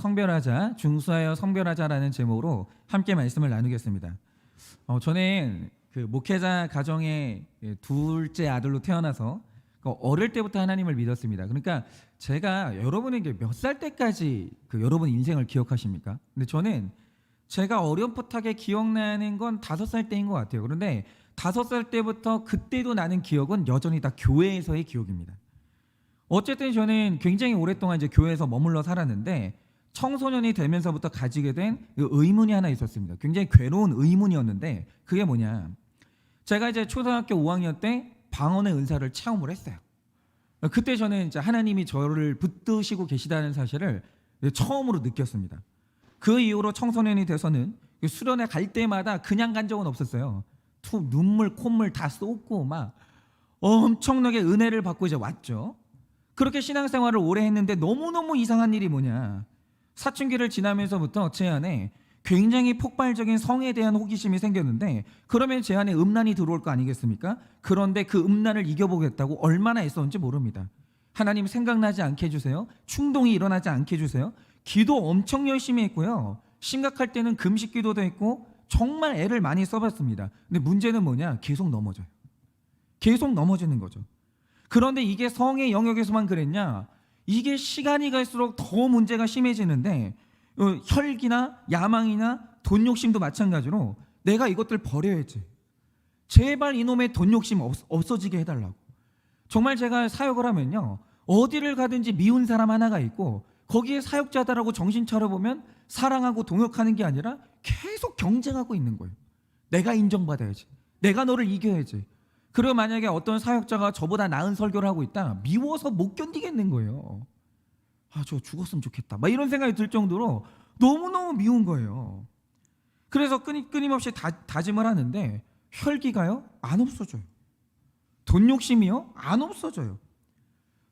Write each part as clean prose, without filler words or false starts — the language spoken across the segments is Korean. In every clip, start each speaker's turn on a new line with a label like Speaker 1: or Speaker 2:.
Speaker 1: 성별하자, 중수하여 성별하자라는 제목으로 함께 말씀을 나누겠습니다. 저는 그 목회자 가정의 둘째 아들로 태어나서 어릴 때부터 하나님을 믿었습니다. 그러니까 제가 여러분에게 몇 살 때까지 여러분 인생을 기억하십니까? 근데 저는 제가 어렴풋하게 기억나는 건 5살 때인 것 같아요. 그런데 5살 때부터 그때도 나는 기억은 여전히 다 교회에서의 기억입니다. 어쨌든 저는 굉장히 오랫동안 이제 교회에서 머물러 살았는데 청소년이 되면서부터 가지게 된 의문이 하나 있었습니다. 굉장히 괴로운 의문이었는데 그게 뭐냐? 제가 이제 초등학교 5학년 때 방언의 은사를 체험을 했어요. 그때 저는 이제 하나님이 저를 붙드시고 계시다는 사실을 처음으로 느꼈습니다. 그 이후로 청소년이 돼서는 수련회 갈 때마다 그냥 간 적은 없었어요. 눈물, 콧물 다 쏟고 막 엄청나게 은혜를 받고 이제 왔죠. 그렇게 신앙생활을 오래 했는데 너무너무 이상한 일이 뭐냐? 사춘기를 지나면서부터 제 안에 굉장히 폭발적인 성에 대한 호기심이 생겼는데 그러면 제 안에 음란이 들어올 거 아니겠습니까? 그런데 그 음란을 이겨보겠다고 얼마나 애썼는지 모릅니다. 하나님 생각나지 않게 해주세요. 충동이 일어나지 않게 해주세요. 기도 엄청 열심히 했고요. 심각할 때는 금식 기도도 했고 정말 애를 많이 써봤습니다. 근데 문제는 뭐냐? 계속 넘어져요. 계속 넘어지는 거죠. 그런데 이게 성의 영역에서만 그랬냐? 이게 시간이 갈수록 더 문제가 심해지는데 혈기나 야망이나 돈 욕심도 마찬가지로 내가 이것들 버려야지. 제발 이놈의 돈 욕심 없어지게 해달라고. 정말 제가 사역을 하면요, 어디를 가든지 미운 사람 하나가 있고 거기에 사역자다라고 정신 차려보면 사랑하고 동역하는 게 아니라 계속 경쟁하고 있는 거예요. 내가 인정받아야지. 내가 너를 이겨야지. 그리고 만약에 어떤 사역자가 저보다 나은 설교를 하고 있다, 미워서 못 견디겠는 거예요. 저 죽었으면 좋겠다 막 이런 생각이 들 정도로 너무너무 미운 거예요. 그래서 끊임없이 다짐을 하는데 혈기가요? 안 없어져요. 돈 욕심이요? 안 없어져요.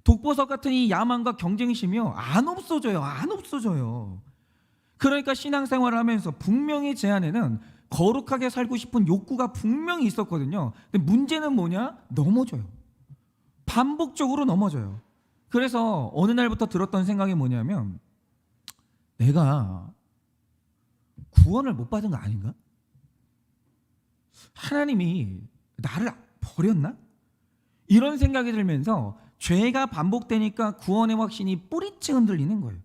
Speaker 1: 독보석 같은 이 야망과 경쟁심이요? 안 없어져요. 안 없어져요. 그러니까 신앙생활을 하면서 분명히 제 안에는 거룩하게 살고 싶은 욕구가 분명히 있었거든요. 근데 문제는 뭐냐? 넘어져요. 반복적으로 넘어져요. 그래서 어느 날부터 들었던 생각이 뭐냐면 내가 구원을 못 받은 거 아닌가? 하나님이 나를 버렸나? 이런 생각이 들면서 죄가 반복되니까 구원의 확신이 뿌리째 흔들리는 거예요.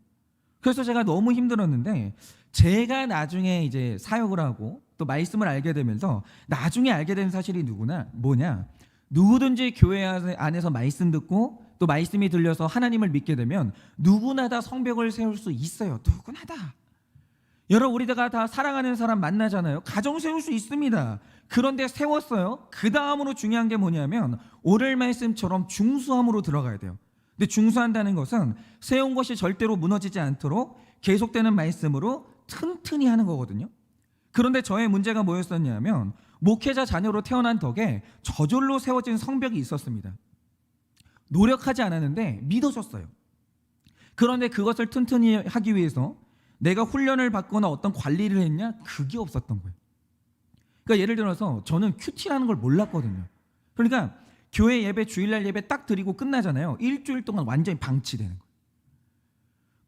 Speaker 1: 그래서 제가 너무 힘들었는데 제가 나중에 이제 사역을 하고 또 말씀을 알게 되면서 나중에 알게 된 사실이 뭐냐? 누구든지 교회 안에서 말씀 듣고 또 말씀이 들려서 하나님을 믿게 되면 누구나 다 성벽을 세울 수 있어요. 누구나 다. 여러분, 우리가 다 사랑하는 사람 만나잖아요. 가정 세울 수 있습니다. 그런데 세웠어요. 그 다음으로 중요한 게 뭐냐면 오늘 말씀처럼 중수함으로 들어가야 돼요. 근데 중수한다는 것은 세운 것이 절대로 무너지지 않도록 계속되는 말씀으로 튼튼히 하는 거거든요. 그런데 저의 문제가 뭐였었냐면 목회자 자녀로 태어난 덕에 저절로 세워진 성벽이 있었습니다. 노력하지 않았는데 믿어졌어요. 그런데 그것을 튼튼히 하기 위해서 내가 훈련을 받거나 어떤 관리를 했냐? 그게 없었던 거예요. 그러니까 예를 들어서 저는 큐티라는 걸 몰랐거든요. 그러니까 교회 예배, 주일날 예배 딱 드리고 끝나잖아요. 일주일 동안 완전히 방치되는 거예요.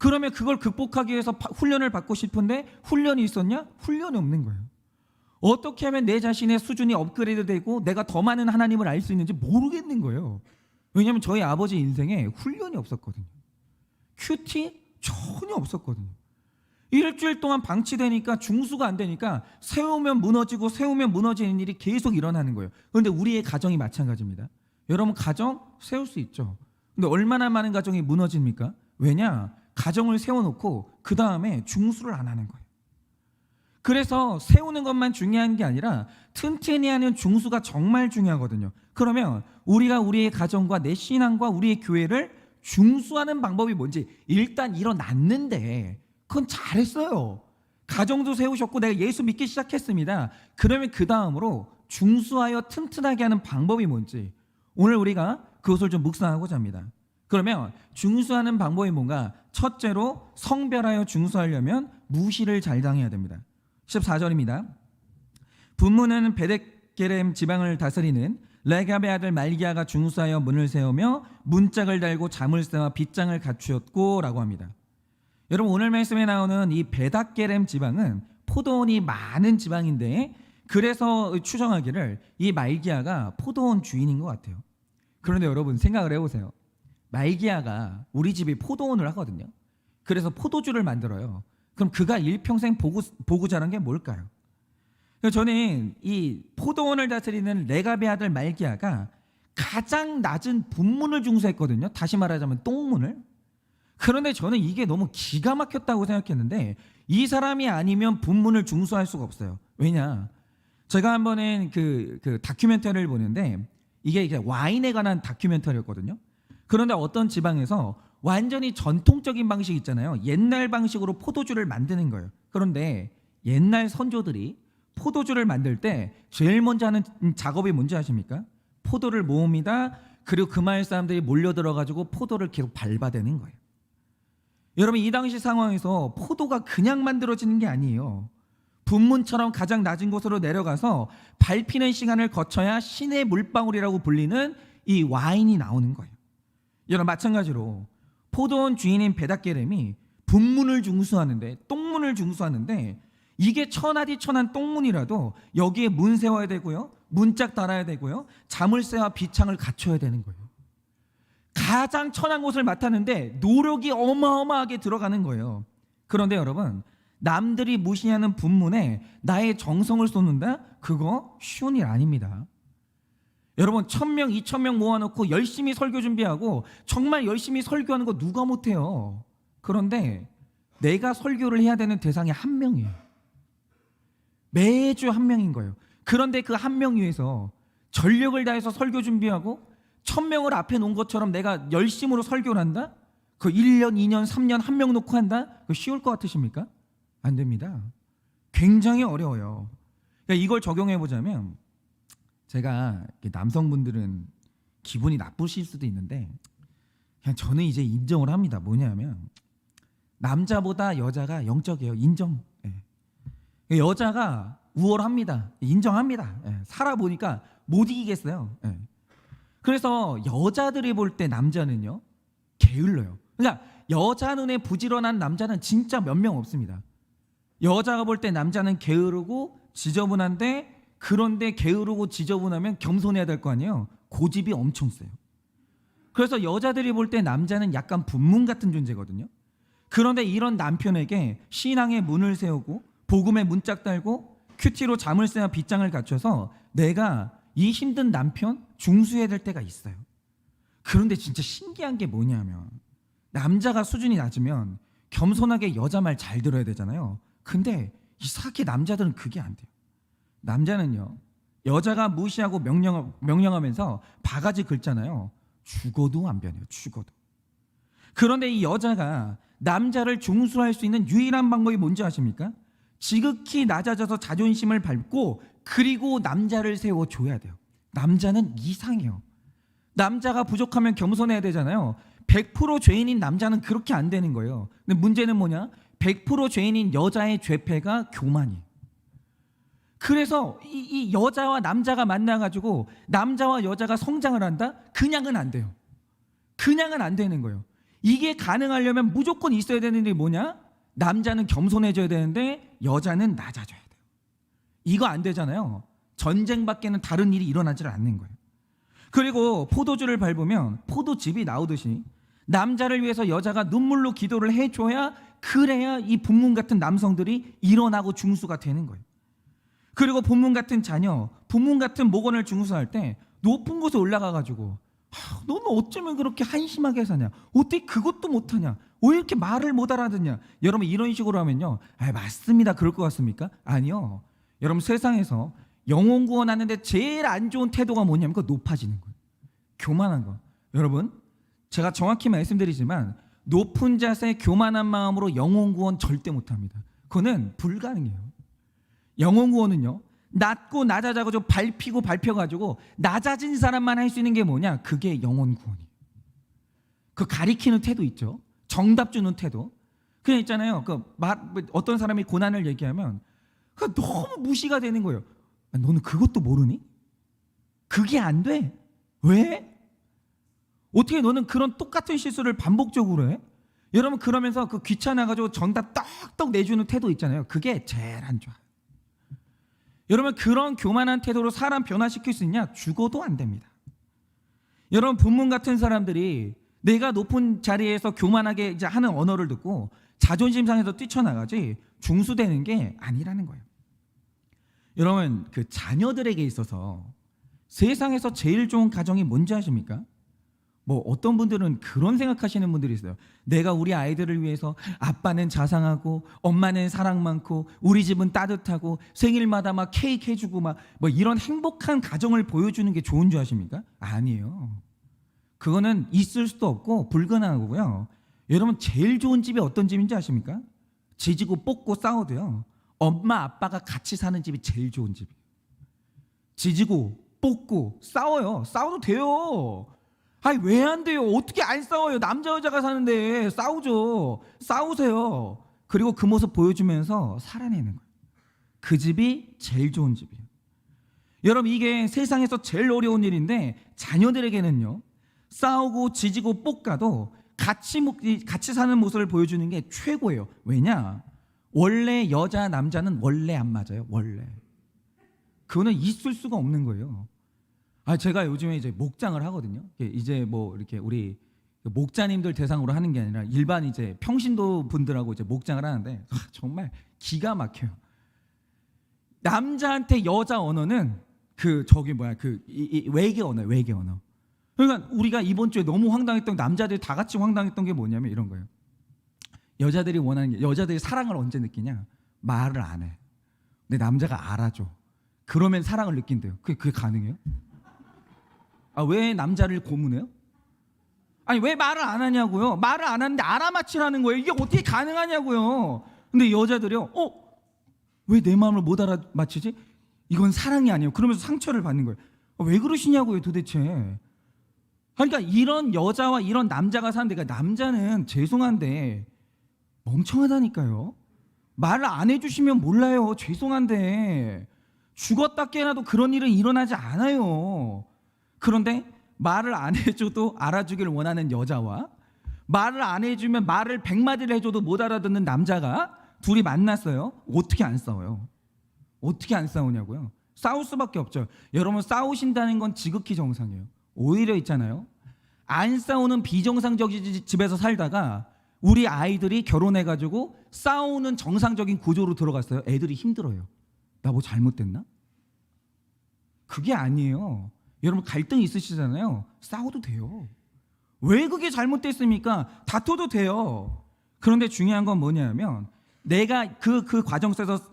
Speaker 1: 그러면 그걸 극복하기 위해서 훈련을 받고 싶은데 훈련이 있었냐? 훈련이 없는 거예요. 어떻게 하면 내 자신의 수준이 업그레이드 되고 내가 더 많은 하나님을 알 수 있는지 모르겠는 거예요. 왜냐하면 저희 아버지 인생에 훈련이 없었거든요. 큐티 전혀 없었거든요. 일주일 동안 방치되니까 중수가 안 되니까 세우면 무너지고 세우면 무너지는 일이 계속 일어나는 거예요. 그런데 우리의 가정이 마찬가지입니다. 여러분, 가정 세울 수 있죠. 근데 얼마나 많은 가정이 무너집니까? 왜냐? 가정을 세워놓고 그 다음에 중수를 안 하는 거예요. 그래서 세우는 것만 중요한 게 아니라 튼튼히 하는 중수가 정말 중요하거든요. 그러면 우리가 우리의 가정과 내 신앙과 우리의 교회를 중수하는 방법이 뭔지 일단 일어났는데 그건 잘했어요. 가정도 세우셨고 내가 예수 믿기 시작했습니다. 그러면 그 다음으로 중수하여 튼튼하게 하는 방법이 뭔지 오늘 우리가 그것을 좀 묵상하고자 합니다. 그러면 중수하는 방법이 뭔가? 첫째로 성별하여 중수하려면 무시를 잘 당해야 됩니다. 14절입니다. 분문은 베데게렘 지방을 다스리는 레갑의 아들 말기야가 중수하여 문을 세우며 문짝을 달고 자물쇠와 빗장을 갖추었고 라고 합니다. 여러분 오늘 말씀에 나오는 이 베닷게렘 지방은 포도원이 많은 지방인데 그래서 추정하기를 이 말기야가 포도원 주인인 것 같아요. 그런데 여러분 생각을 해보세요. 말기야가 우리 집이 포도원을 하거든요. 그래서 포도주를 만들어요. 그럼 그가 일평생 보고 자란 게 뭘까요? 저는 이 포도원을 다스리는 레갑의 아들 말기야가 가장 낮은 분문을 중수했거든요. 다시 말하자면 똥문을. 그런데 저는 이게 너무 기가 막혔다고 생각했는데 이 사람이 아니면 분문을 중수할 수가 없어요. 왜냐? 제가 한 번은 그 다큐멘터리를 보는데 이게 와인에 관한 다큐멘터리였거든요. 그런데 어떤 지방에서 완전히 전통적인 방식 있잖아요. 옛날 방식으로 포도주를 만드는 거예요. 그런데 옛날 선조들이 포도주를 만들 때 제일 먼저 하는 작업이 뭔지 아십니까? 포도를 모읍니다. 그리고 그 마을 사람들이 몰려들어가지고 포도를 계속 밟아대는 거예요. 여러분 이 당시 상황에서 포도가 그냥 만들어지는 게 아니에요. 분문처럼 가장 낮은 곳으로 내려가서 밟히는 시간을 거쳐야 신의 물방울이라고 불리는 이 와인이 나오는 거예요. 여러분 마찬가지로 포도원 주인인 베닷게렘이 분문을 중수하는데 똥문을 중수하는데 이게 천하디 천한 똥문이라도 여기에 문 세워야 되고요. 문짝 달아야 되고요. 자물쇠와 비창을 갖춰야 되는 거예요. 가장 천한 곳을 맡았는데 노력이 어마어마하게 들어가는 거예요. 그런데 여러분 남들이 무시하는 분문에 나의 정성을 쏟는다? 그거 쉬운 일 아닙니다. 여러분 1000명, 2000명 모아놓고 열심히 설교 준비하고 정말 열심히 설교하는 거 누가 못해요. 그런데 내가 설교를 해야 되는 대상이 한 명이에요. 매주 한 명인 거예요. 그런데 그 한 명 위해서 전력을 다해서 설교 준비하고 1000명을 앞에 놓은 것처럼 내가 열심으로 설교를 한다? 그 1년, 2년, 3년 한 명 놓고 한다? 그거 쉬울 것 같으십니까? 안 됩니다. 굉장히 어려워요. 그러니까 이걸 적용해 보자면 제가 남성분들은 기분이 나쁘실 수도 있는데 그냥 저는 이제 인정을 합니다. 뭐냐면 남자보다 여자가 영적이에요. 인정. 여자가 우월합니다. 인정합니다. 살아보니까 못 이기겠어요. 그래서 여자들이 볼 때 남자는요 게을러요. 그러니까 여자 눈에 부지런한 남자는 진짜 몇 명 없습니다. 여자가 볼 때 남자는 게으르고 지저분한데 그런데 게으르고 지저분하면 겸손해야 될 거 아니에요. 고집이 엄청 세요. 그래서 여자들이 볼 때 남자는 약간 분문 같은 존재거든요. 그런데 이런 남편에게 신앙의 문을 세우고 복음의 문짝 달고 큐티로 자물쇠와 빗장을 갖춰서 내가 이 힘든 남편 중수해야 될 때가 있어요. 그런데 진짜 신기한 게 뭐냐면 남자가 수준이 낮으면 겸손하게 여자 말 잘 들어야 되잖아요. 근데 이상하게 남자들은 그게 안 돼요. 남자는요 여자가 무시하고 명령하면서 바가지 긁잖아요. 죽어도 안 변해요. 죽어도. 그런데 이 여자가 남자를 중수할 수 있는 유일한 방법이 뭔지 아십니까? 지극히 낮아져서 자존심을 밟고 그리고 남자를 세워줘야 돼요. 남자는 이상해요. 남자가 부족하면 겸손해야 되잖아요. 100% 죄인인 남자는 그렇게 안 되는 거예요. 근데 문제는 뭐냐? 100% 죄인인 여자의 죄패가 교만이에요. 그래서 이 여자와 남자가 만나가지고 남자와 여자가 성장을 한다? 그냥은 안 돼요. 그냥은 안 되는 거예요. 이게 가능하려면 무조건 있어야 되는 게 뭐냐? 남자는 겸손해져야 되는데 여자는 낮아져야 돼요. 이거 안 되잖아요. 전쟁밖에는 다른 일이 일어나지를 않는 거예요. 그리고 포도주를 밟으면 포도즙이 나오듯이 남자를 위해서 여자가 눈물로 기도를 해줘야 그래야 이 분문 같은 남성들이 일어나고 중수가 되는 거예요. 그리고 분문 같은 자녀, 분문 같은 목원을 중수할 때 높은 곳에 올라가가지고 너는 어쩌면 그렇게 한심하게 사냐? 어떻게 그것도 못하냐? 왜 이렇게 말을 못 알아듣냐? 여러분 이런 식으로 하면요, 맞습니다. 그럴 것 같습니까? 아니요. 여러분 세상에서 영혼 구원하는데 제일 안 좋은 태도가 뭐냐면 그거 높아지는 거예요. 교만한 거. 여러분 제가 정확히 말씀드리지만 높은 자세, 교만한 마음으로 영혼 구원 절대 못합니다. 그거는 불가능해요. 영혼 구원은요 낮고 낮아져가지고 좀 밟혀가지고 낮아진 사람만 할 수 있는 게 뭐냐? 그게 영혼 구원이에요. 그 가리키는 태도 있죠. 정답 주는 태도. 그냥 있잖아요. 어떤 사람이 고난을 얘기하면 너무 무시가 되는 거예요. 너는 그것도 모르니? 그게 안 돼. 왜? 어떻게 너는 그런 똑같은 실수를 반복적으로 해? 여러분 그러면서 그 귀찮아가지고 정답 떡떡 내주는 태도 있잖아요. 그게 제일 안 좋아요. 여러분 그런 교만한 태도로 사람 변화시킬 수 있냐? 죽어도 안 됩니다. 여러분 본문 같은 사람들이 내가 높은 자리에서 교만하게 이제 하는 언어를 듣고 자존심 상해서 뛰쳐나가지 중수되는 게 아니라는 거예요. 여러분 그 자녀들에게 있어서 세상에서 제일 좋은 가정이 뭔지 아십니까? 뭐 어떤 분들은 그런 생각하시는 분들이 있어요. 내가 우리 아이들을 위해서 아빠는 자상하고 엄마는 사랑 많고 우리 집은 따뜻하고 생일마다 막 케이크 해주고 막 뭐 이런 행복한 가정을 보여주는 게 좋은 줄 아십니까? 아니에요. 그거는 있을 수도 없고 불가능하고요. 여러분 제일 좋은 집이 어떤 집인지 아십니까? 지지고 볶고 싸워도요. 엄마 아빠가 같이 사는 집이 제일 좋은 집이에요. 지지고 볶고 싸워요. 싸워도 돼요. 아니 왜 안 돼요? 어떻게 안 싸워요? 남자 여자가 사는데 싸우죠. 싸우세요. 그리고 그 모습 보여주면서 살아내는 거예요. 그 집이 제일 좋은 집이에요. 여러분 이게 세상에서 제일 어려운 일인데 자녀들에게는요. 싸우고 지지고 볶아도 같이 사는 모습을 보여주는 게 최고예요. 왜냐? 원래 여자 남자는 원래 안 맞아요. 원래. 그거는 있을 수가 없는 거예요. 제가 요즘에 이제 목장을 하거든요. 이제 뭐 이렇게 우리 목자님들 대상으로 하는 게 아니라 일반 이제 평신도 분들하고 이제 목장을 하는데 정말 기가 막혀요. 남자한테 여자 언어는 외계 언어예요. 외계 언어. 그러니까 우리가 이번 주에 너무 황당했던 남자들이 다 같이 황당했던 게 뭐냐면 이런 거예요. 여자들이 원하는 게 여자들이 사랑을 언제 느끼냐? 말을 안 해. 근데 남자가 알아줘. 그러면 사랑을 느낀대요. 그게 가능해요? 왜 남자를 고문해요? 아니 왜 말을 안 하냐고요? 말을 안 하는데 알아맞히라는 거예요. 이게 어떻게 가능하냐고요? 근데 여자들이요. 왜 내 마음을 못 알아맞히지? 이건 사랑이 아니에요. 그러면서 상처를 받는 거예요. 왜 그러시냐고요 도대체. 그러니까 이런 여자와 이런 남자가 사는 데가 남자는 죄송한데 멍청하다니까요. 말을 안 해주시면 몰라요. 죄송한데 죽었다 깨어나도 그런 일은 일어나지 않아요. 그런데 말을 안 해줘도 알아주기를 원하는 여자와 말을 안 해주면 말을 100마디를 해줘도 못 알아듣는 남자가 둘이 만났어요. 어떻게 안 싸워요? 어떻게 안 싸우냐고요? 싸울 수밖에 없죠. 여러분 싸우신다는 건 지극히 정상이에요. 오히려 있잖아요. 안 싸우는 비정상적인 집에서 살다가 우리 아이들이 결혼해가지고 싸우는 정상적인 구조로 들어갔어요. 애들이 힘들어요. 나 뭐 잘못됐나? 그게 아니에요. 여러분 갈등 있으시잖아요. 싸워도 돼요. 왜 그게 잘못됐습니까? 다퉈도 돼요. 그런데 중요한 건 뭐냐면 내가 그 과정 속에서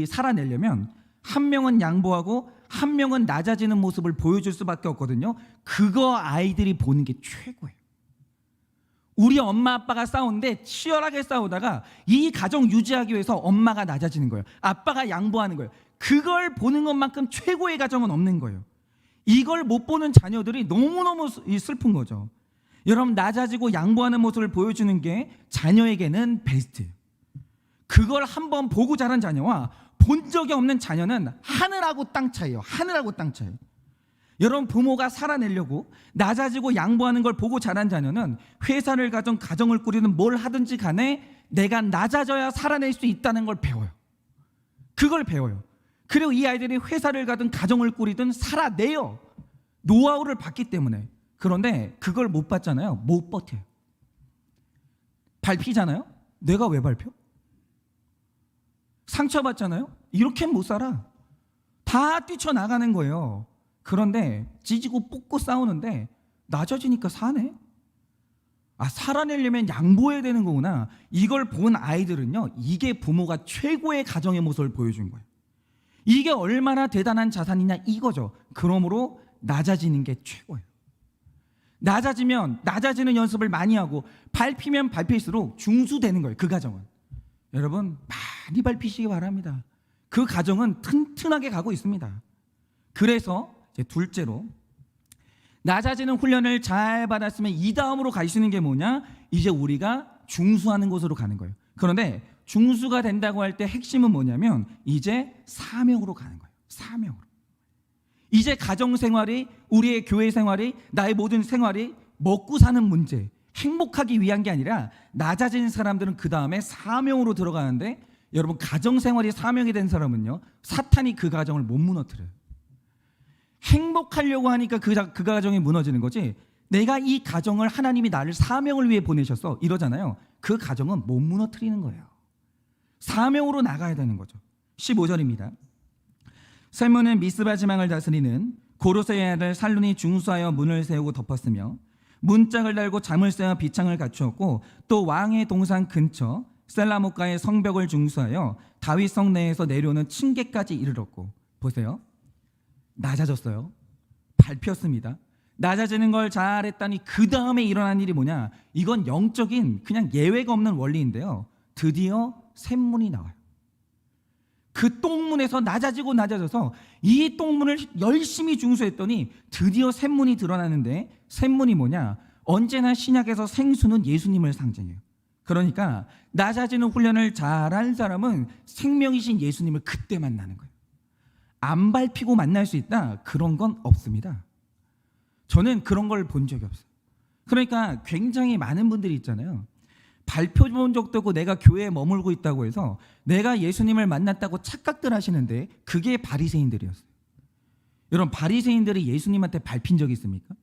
Speaker 1: 살아내려면 한 명은 양보하고 한 명은 낮아지는 모습을 보여줄 수밖에 없거든요. 그거 아이들이 보는 게 최고예요. 우리 엄마 아빠가 싸우는데 치열하게 싸우다가 이 가정 유지하기 위해서 엄마가 낮아지는 거예요. 아빠가 양보하는 거예요. 그걸 보는 것만큼 최고의 가정은 없는 거예요. 이걸 못 보는 자녀들이 너무너무 슬픈 거죠. 여러분 낮아지고 양보하는 모습을 보여주는 게 자녀에게는 베스트예요. 그걸 한번 보고 자란 자녀와 본 적이 없는 자녀는 하늘하고 땅 차이예요. 하늘하고 땅 차이. 여러분 부모가 살아내려고 낮아지고 양보하는 걸 보고 자란 자녀는 회사를 가든 가정을 꾸리든 뭘 하든지 간에 내가 낮아져야 살아낼 수 있다는 걸 배워요. 그걸 배워요. 그리고 이 아이들이 회사를 가든 가정을 꾸리든 살아내요. 노하우를 받기 때문에. 그런데 그걸 못 받잖아요. 못 버텨요. 밟히잖아요. 내가 왜 밟혀? 상처받잖아요. 이렇게는 못 살아. 다 뛰쳐나가는 거예요. 그런데 찢고 뽑고 싸우는데 낮아지니까 사네. 살아내려면 양보해야 되는 거구나. 이걸 본 아이들은요, 이게 부모가 최고의 가정의 모습을 보여준 거예요. 이게 얼마나 대단한 자산이냐 이거죠. 그러므로 낮아지는 게 최고예요. 낮아지면 낮아지는 연습을 많이 하고 밟히면 밟힐수록 중수되는 거예요. 그 가정은. 여러분 많이 밟히시기 바랍니다. 그 가정은 튼튼하게 가고 있습니다. 그래서 이제 둘째로 낮아지는 훈련을 잘 받았으면 이 다음으로 가시는 게 뭐냐? 이제 우리가 중수하는 곳으로 가는 거예요. 그런데 중수가 된다고 할 때 핵심은 뭐냐면 이제 사명으로 가는 거예요. 사명으로. 이제 가정 생활이, 우리의 교회 생활이, 나의 모든 생활이 먹고 사는 문제, 행복하기 위한 게 아니라 낮아진 사람들은 그 다음에 사명으로 들어가는데, 여러분 가정생활이 사명이 된 사람은요, 사탄이 그 가정을 못 무너뜨려요. 행복하려고 하니까 그 가정이 무너지는 거지, 내가 이 가정을 하나님이 나를 사명을 위해 보내셨어 이러잖아요. 그 가정은 못 무너뜨리는 거예요. 사명으로 나가야 되는 거죠. 15절입니다. 살문은 미스바 지방을 다스리는 고로세의 아들 살룬이 중수하여 문을 세우고 덮었으며 문짝을 달고 잠을 쇠어 비창을 갖추었고, 또 왕의 동산 근처 셀라못가의 성벽을 중수하여 다윗 성 내에서 내려오는 층계까지 이르렀고. 보세요, 낮아졌어요. 밟혔습니다. 낮아지는 걸 잘했다니 그 다음에 일어난 일이 뭐냐, 이건 영적인 그냥 예외가 없는 원리인데요, 드디어 샘문이 나와요. 그 똥문에서 낮아져서 이 똥문을 열심히 중수했더니 드디어 샘문이 드러나는데, 샘문이 뭐냐, 언제나 신약에서 생수는 예수님을 상징해요. 그러니까 낮아지는 훈련을 잘한 사람은 생명이신 예수님을 그때 만나는 거예요. 안 밟히고 만날 수 있다? 그런 건 없습니다. 저는 그런 걸 본 적이 없어요. 그러니까 굉장히 많은 분들이 있잖아요, 발표 본 적도 없고 내가 교회에 머물고 있다고 해서 내가 예수님을 만났다고 착각들 하시는데, 그게 바리새인들이었어요. 여러분, 바리새인들이 예수님한테 밟힌 적이 있습니까?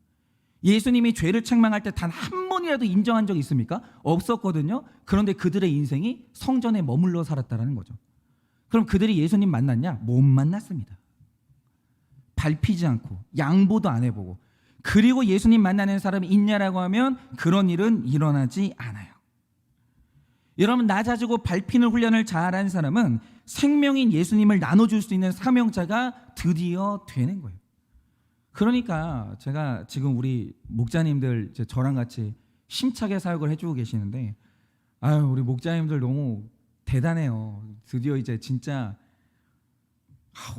Speaker 1: 예수님이 죄를 책망할 때 단 한 번이라도 인정한 적이 있습니까? 없었거든요. 그런데 그들의 인생이 성전에 머물러 살았다는 거죠. 그럼 그들이 예수님 만났냐? 못 만났습니다. 밟히지 않고 양보도 안 해보고, 그리고 예수님 만나는 사람이 있냐라고 하면 그런 일은 일어나지 않아요. 여러분, 낮아지고 밟히는 훈련을 잘한 사람은 생명인 예수님을 나눠줄 수 있는 사명자가 드디어 되는 거예요. 그러니까 제가 지금 우리 목자님들 저랑 같이 심차게 사역을 해주고 계시는데, 아유, 우리 목자님들 너무 대단해요. 드디어 이제 진짜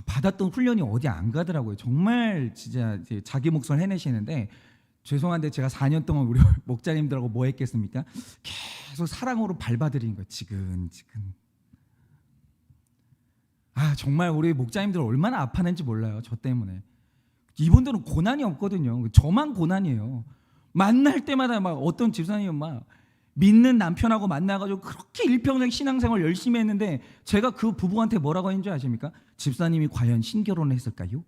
Speaker 1: 받았던 훈련이 어디 안 가더라고요. 정말 진짜 자기 몫을 해내시는데, 죄송한데 제가 4년 동안 우리 목자님들하고 뭐 했겠습니까? 계속 사랑으로 밟아드리는 거예요. 지근지근. 정말 우리 목자님들 얼마나 아파하는지 몰라요. 저 때문에. 이분들은 고난이 없거든요. 저만 고난이에요. 만날 때마다 막 어떤 집사님은 막 믿는 남편하고 만나가지고 그렇게 일평생 신앙생활 열심히 했는데, 제가 그 부부한테 뭐라고 했는지 아십니까? 집사님이 과연 신결혼을 했을까요?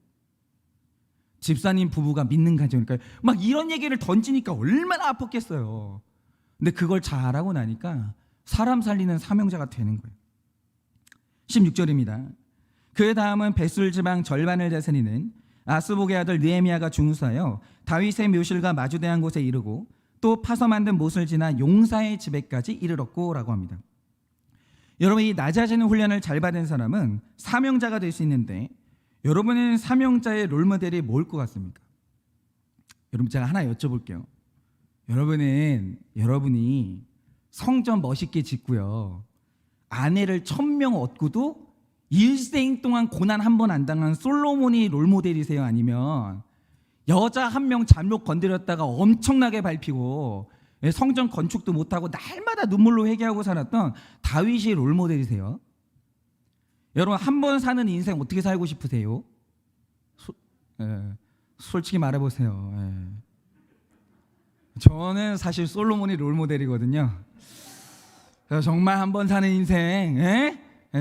Speaker 1: 집사님 부부가 믿는 가정일까요? 막 이런 얘기를 던지니까 얼마나 아팠겠어요. 근데 그걸 잘하고 나니까 사람 살리는 사명자가 되는 거예요. 16절입니다. 그 다음은 벳술 지방 절반을 다스리는 아스복의 아들 느헤미야가 중수하여 다윗의 묘실과 마주대한 곳에 이르고, 또 파서 만든 못을 지나 용사의 집에까지 이르렀고 라고 합니다. 여러분, 이 낮아지는 훈련을 잘 받은 사람은 사명자가 될 수 있는데, 여러분은 사명자의 롤모델이 뭘 것 같습니까? 여러분, 제가 하나 여쭤볼게요. 여러분이 성전 멋있게 짓고요, 아내를 1000명 얻고도 일생 동안 고난 한 번 안 당한 솔로몬이 롤모델이세요? 아니면 여자 한 명 잘못 건드렸다가 엄청나게 밟히고 성전 건축도 못하고 날마다 눈물로 회개하고 살았던 다윗이 롤모델이세요? 여러분, 한 번 사는 인생 어떻게 살고 싶으세요? 솔직히 말해보세요. 저는 사실 솔로몬이 롤모델이거든요. 정말 한 번 사는 인생,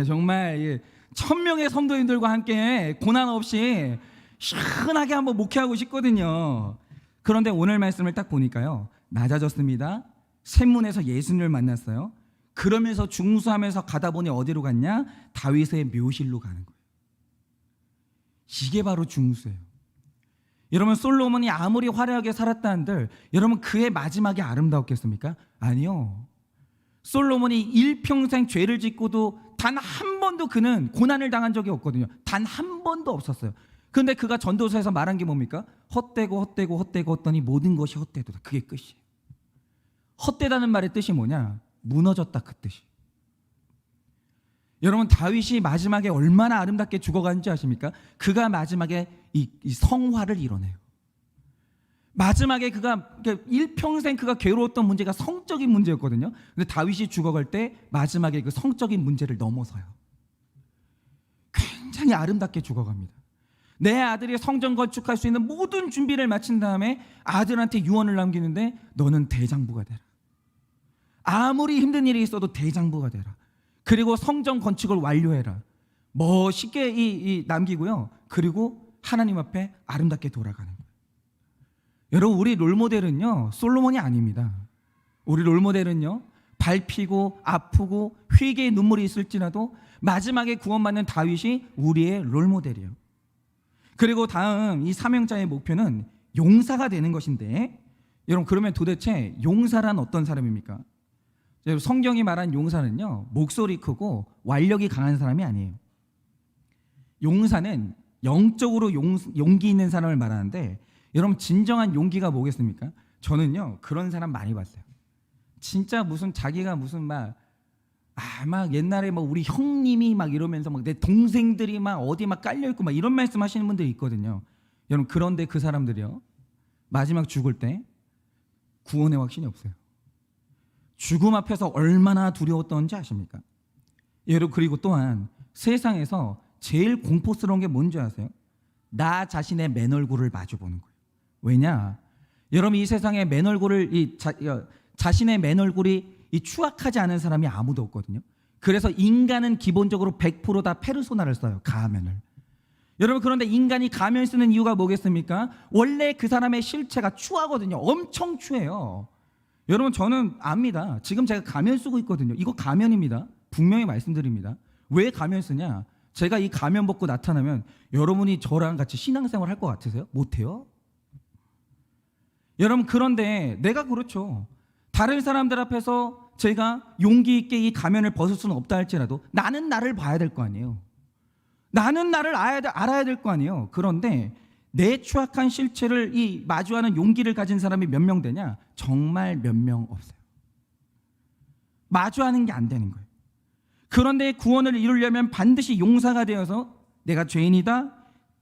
Speaker 1: 정말 1000명의 성도님들과 함께 고난 없이 시원하게 한번 목회하고 싶거든요. 그런데 오늘 말씀을 딱 보니까요, 낮아졌습니다. 샘문에서 예수님을 만났어요. 그러면서 중수하면서 가다 보니 어디로 갔냐? 다윗의 묘실로 가는 거예요. 이게 바로 중수예요. 여러분, 솔로몬이 아무리 화려하게 살았다 한들 여러분, 그의 마지막이 아름다웠겠습니까? 아니요. 솔로몬이 일평생 죄를 짓고도 단 한 번도 그는 고난을 당한 적이 없거든요. 단 한 번도 없었어요. 그런데 그가 전도서에서 말한 게 뭡니까? 헛되고 했더니 모든 것이 헛되도다. 그게 끝이에요. 헛되다는 말의 뜻이 뭐냐? 무너졌다, 그 뜻이. 여러분, 다윗이 마지막에 얼마나 아름답게 죽어가는지 아십니까? 그가 마지막에 이 성화를 이뤄내요. 마지막에 그가 일평생 그가 괴로웠던 문제가 성적인 문제였거든요. 근데 다윗이 죽어갈 때 마지막에 그 성적인 문제를 넘어서요. 굉장히 아름답게 죽어갑니다. 내 아들이 성전 건축할 수 있는 모든 준비를 마친 다음에 아들한테 유언을 남기는데 너는 대장부가 되라. 아무리 힘든 일이 있어도 대장부가 되라. 그리고 성전 건축을 완료해라. 멋있게 남기고요. 그리고 하나님 앞에 아름답게 돌아가는 거예요. 여러분, 우리 롤모델은요 솔로몬이 아닙니다. 우리 롤모델은요 밟히고 아프고 회개의 눈물이 있을지라도 마지막에 구원받는 다윗이 우리의 롤모델이에요. 그리고 다음 이 사명자의 목표는 용사가 되는 것인데, 여러분 그러면 도대체 용사란 어떤 사람입니까? 성경이 말한 용사는요 목소리 크고 완력이 강한 사람이 아니에요. 용사는 영적으로 용기 있는 사람을 말하는데, 여러분 진정한 용기가 뭐겠습니까? 저는요 그런 사람 많이 봤어요. 진짜 무슨 자기가 무슨 막 옛날에 뭐 우리 형님이 막 이러면서 막 내 동생들이 막 어디 막 깔려 있고 막 이런 말씀하시는 분들이 있거든요. 여러분 그런데 그 사람들이요 마지막 죽을 때 구원의 확신이 없어요. 죽음 앞에서 얼마나 두려웠던지 아십니까? 여러분 그리고 또한 세상에서 제일 공포스러운 게 뭔지 아세요? 나 자신의 맨 얼굴을 마주보는 거예요. 왜냐? 여러분 이 세상에 맨 얼굴을 자신의 맨 얼굴이 추악하지 않은 사람이 아무도 없거든요. 그래서 인간은 기본적으로 100% 다 페르소나를 써요. 가면을. 여러분 그런데 인간이 가면 쓰는 이유가 뭐겠습니까? 원래 그 사람의 실체가 추하거든요. 엄청 추해요. 여러분 저는 압니다. 지금 제가 가면 쓰고 있거든요. 이거 가면입니다. 분명히 말씀드립니다. 왜 가면 쓰냐? 제가 이 가면 벗고 나타나면 여러분이 저랑 같이 신앙생활 할 것 같으세요? 못해요? 여러분 그런데 내가 그렇죠. 다른 사람들 앞에서 제가 용기 있게 이 가면을 벗을 수는 없다 할지라도 나는 나를 봐야 될 거 아니에요. 나는 나를 알아야 될 거 아니에요. 그런데 내 추악한 실체를 마주하는 용기를 가진 사람이 몇 명 되냐? 정말 몇 명 없어요. 마주하는 게 안 되는 거예요. 그런데 구원을 이루려면 반드시 용사가 되어서 내가 죄인이다,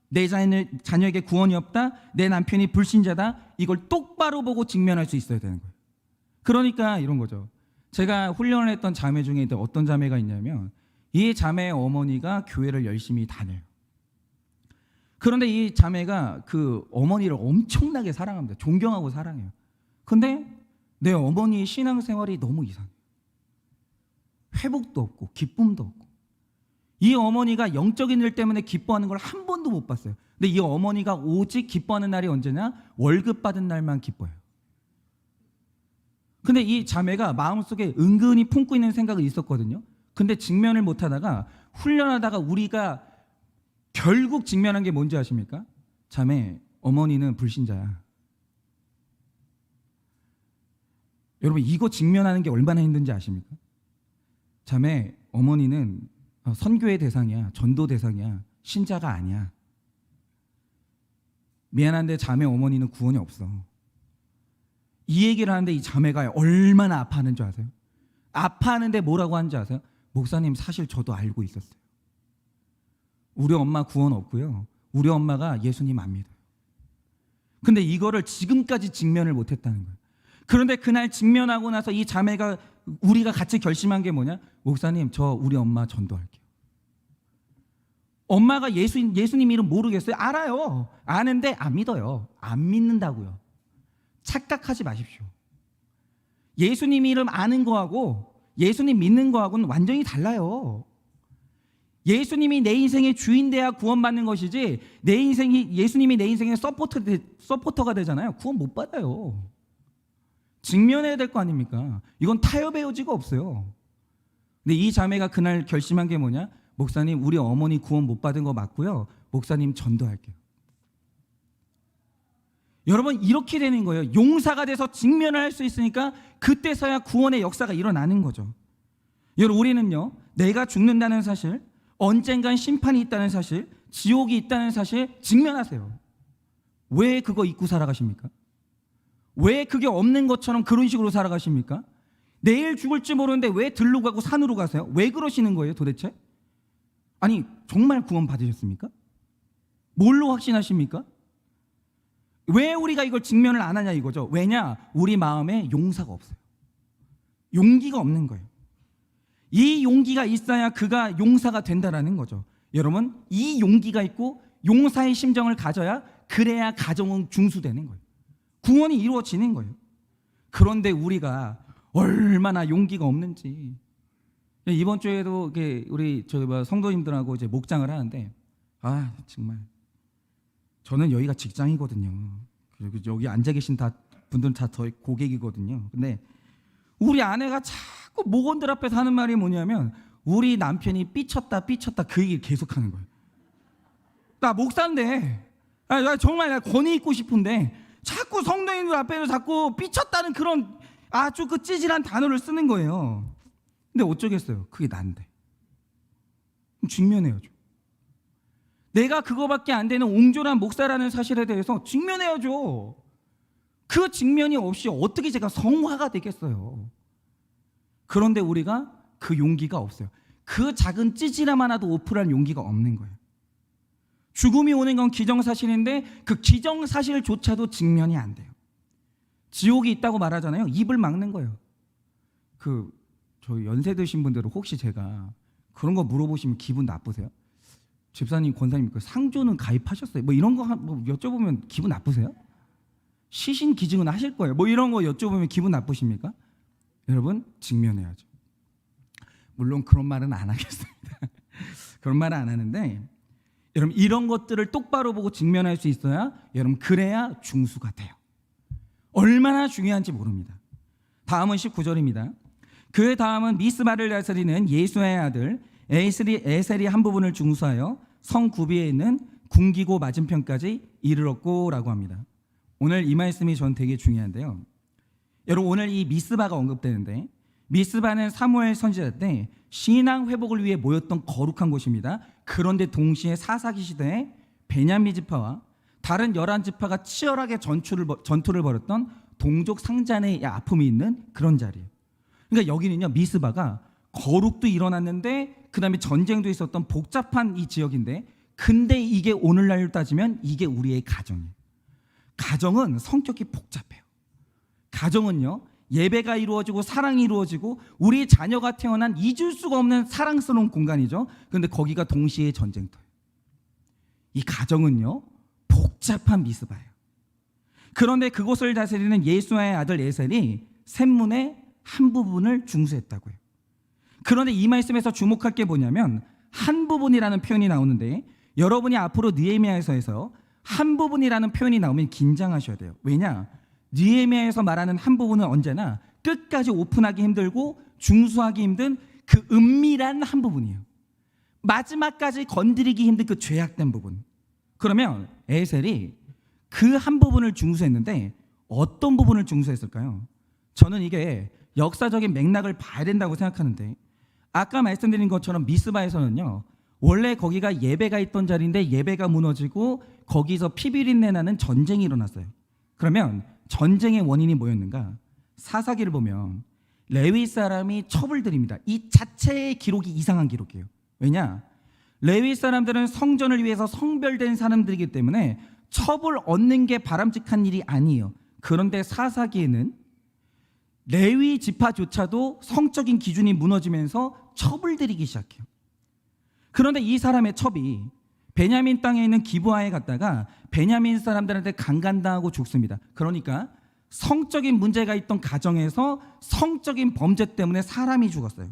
Speaker 1: 내 자녀에게 구원이 없다, 내 남편이 불신자다, 이걸 똑바로 보고 직면할 수 있어야 되는 거예요. 그러니까 이런 거죠. 제가 훈련을 했던 자매 중에 어떤 자매가 있냐면 이 자매의 어머니가 교회를 열심히 다녀요. 그런데 이 자매가 그 어머니를 엄청나게 사랑합니다. 존경하고 사랑해요. 근데 내 어머니의 신앙생활이 너무 이상해요. 회복도 없고 기쁨도 없고. 이 어머니가 영적인 일 때문에 기뻐하는 걸 한 번도 못 봤어요. 근데 이 어머니가 오직 기뻐하는 날이 언제냐? 월급 받은 날만 기뻐해요. 근데 이 자매가 마음속에 은근히 품고 있는 생각이 있었거든요. 근데 직면을 못하다가 훈련하다가 우리가 결국 직면한 게 뭔지 아십니까? 자매, 어머니는 불신자야. 여러분 이거 직면하는 게 얼마나 힘든지 아십니까? 자매, 어머니는 선교의 대상이야. 전도 대상이야. 신자가 아니야. 미안한데 자매 어머니는 구원이 없어. 이 얘기를 하는데 이 자매가 얼마나 아파하는 줄 아세요? 아파하는데 뭐라고 하는지 아세요? 목사님 사실 저도 알고 있었어요. 우리 엄마 구원 없고요. 우리 엄마가 예수님 안 믿어요. 근데 이거를 지금까지 직면을 못했다는 거예요. 그런데 그날 직면하고 나서 이 자매가 우리가 같이 결심한 게 뭐냐? 목사님 저 우리 엄마 전도할게요. 엄마가 예수님 이름 모르겠어요? 알아요. 아는데 안 믿어요. 안 믿는다고요. 착각하지 마십시오. 예수님 이름 아는 거하고 예수님 믿는 거하고는 완전히 달라요. 예수님이 내 인생의 주인 돼야 구원받는 것이지 예수님이 내 인생의 서포터가 되잖아요. 구원 못 받아요. 직면해야 될 거 아닙니까? 이건 타협의 여지가 없어요. 근데 이 자매가 그날 결심한 게 뭐냐? 목사님 우리 어머니 구원 못 받은 거 맞고요. 목사님 전도할게요. 여러분 이렇게 되는 거예요. 용사가 돼서 직면을 할 수 있으니까 그때서야 구원의 역사가 일어나는 거죠. 여러분 우리는요 내가 죽는다는 사실, 언젠간 심판이 있다는 사실, 지옥이 있다는 사실 직면하세요. 왜 그거 잊고 살아가십니까? 왜 그게 없는 것처럼 그런 식으로 살아가십니까? 내일 죽을지 모르는데 왜 들로 가고 산으로 가세요? 왜 그러시는 거예요 도대체? 아니 정말 구원 받으셨습니까? 뭘로 확신하십니까? 왜 우리가 이걸 직면을 안 하냐 이거죠. 왜냐? 우리 마음에 용사가 없어요. 용기가 없는 거예요. 이 용기가 있어야 그가 용사가 된다라는 거죠. 여러분 이 용기가 있고
Speaker 2: 용사의 심정을 가져야 그래야 가정은 중수되는 거예요. 구원이 이루어지는 거예요. 그런데 우리가 얼마나 용기가 없는지. 이번 주에도 우리 성도님들하고 이제 목장을 하는데 정말 저는 여기가 직장이거든요. 그리고 여기 앉아 계신 분들은 다 저희 고객이거든요. 근데 우리 아내가 자꾸 목원들 앞에서 하는 말이 뭐냐면 우리 남편이 삐쳤다 그 얘기를 계속하는 거예요. 나 목사인데 나 정말 나 권위 있고 싶은데 자꾸 성도님들 앞에서 자꾸 삐쳤다는 그런 아주 그 찌질한 단어를 쓰는 거예요. 근데 어쩌겠어요. 그게 난데. 직면해야죠. 내가 그거밖에 안 되는 옹졸한 목사라는 사실에 대해서 직면해야죠. 그 직면이 없이 어떻게 제가 성화가 되겠어요. 그런데 우리가 그 용기가 없어요. 그 작은 찌질함 하나도 오픈할 용기가 없는 거예요. 죽음이 오는 건 기정사실인데 그 기정사실조차도 직면이 안 돼요. 지옥이 있다고 말하잖아요. 입을 막는 거예요. 저 연세 드신 분들은 혹시 제가 그런 거 물어보시면 기분 나쁘세요? 집사님, 권사님, 상조는 가입하셨어요? 뭐 이런 거 여쭤보면 기분 나쁘세요? 시신 기증은 하실 거예요. 뭐 이런 거 여쭤보면 기분 나쁘십니까? 여러분, 직면해야죠. 물론 그런 말은 안 하겠습니다. 그런 말은 안 하는데 여러분, 이런 것들을 똑바로 보고 직면할 수 있어야 여러분 그래야 중수가 돼요. 얼마나 중요한지 모릅니다. 다음은 19절입니다. 그 다음은 미스바를 다스리는 예수의 아들 에셀이 한 부분을 중수하여 성 구비에 있는 궁기고 맞은편까지 이르렀고 라고 합니다. 오늘 이 말씀이 전 되게 중요한데요. 여러분, 오늘 이 미스바가 언급되는데 미스바는 사무엘 선지자 때 신앙 회복을 위해 모였던 거룩한 곳입니다. 그런데 동시에 사사기 시대에 베냐민 지파와 다른 11지파가 치열하게 전투를 벌였던 동족 상잔의 아픔이 있는 그런 자리예요. 그러니까 여기는요, 미스바가 거룩도 일어났는데 그 다음에 전쟁도 있었던 복잡한 이 지역인데, 근데 이게 오늘날로 따지면 이게 우리의 가정이에요. 가정은 성격이 복잡해요. 가정은요, 예배가 이루어지고 사랑이 이루어지고 우리 자녀가 태어난 잊을 수가 없는 사랑스러운 공간이죠. 그런데 거기가 동시에 전쟁터예요. 이 가정은요, 복잡한 미스바예요. 그런데 그곳을 다스리는 예수의 아들 에셀이 샘문의 한 부분을 중수했다고요. 그런데 이 말씀에서 주목할 게 뭐냐면 한 부분이라는 표현이 나오는데, 여러분이 앞으로 느헤미야에서 한 부분이라는 표현이 나오면 긴장하셔야 돼요. 왜냐? 느헤미야에서 말하는 한 부분은 언제나 끝까지 오픈하기 힘들고 중수하기 힘든 그 은밀한 한 부분이에요. 마지막까지 건드리기 힘든 그 죄악된 부분. 그러면 에셀이 그 한 부분을 중수했는데 어떤 부분을 중수했을까요? 저는 이게 역사적인 맥락을 봐야 된다고 생각하는데, 아까 말씀드린 것처럼 미스바에서는요, 원래 거기가 예배가 있던 자리인데 예배가 무너지고 거기서 피비린내 나는 전쟁이 일어났어요. 그러면 전쟁의 원인이 뭐였는가? 사사기를 보면 레위 사람이 첩을 들입니다. 이 자체의 기록이 이상한 기록이에요. 왜냐? 레위 사람들은 성전을 위해서 성별된 사람들이기 때문에 첩을 얻는 게 바람직한 일이 아니에요. 그런데 사사기에는 레위 지파조차도 성적인 기준이 무너지면서 첩을 들이기 시작해요. 그런데 이 사람의 첩이 베냐민 땅에 있는 기브아에 갔다가 베냐민 사람들한테 강간당하고 죽습니다. 그러니까 성적인 문제가 있던 가정에서 성적인 범죄 때문에 사람이 죽었어요.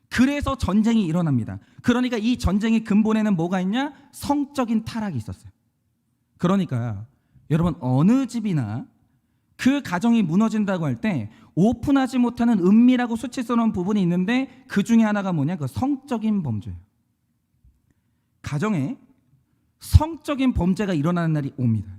Speaker 2: 그래서 전쟁이 일어납니다. 그러니까 이 전쟁의 근본에는 뭐가 있냐? 성적인 타락이 있었어요. 그러니까 여러분, 어느 집이나 그 가정이 무너진다고 할 때 오픈하지 못하는 은밀하고 수치스러운 부분이 있는데 그 중에 하나가 뭐냐? 그 성적인 범죄예요. 가정에 성적인 범죄가 일어나는 날이 옵니다.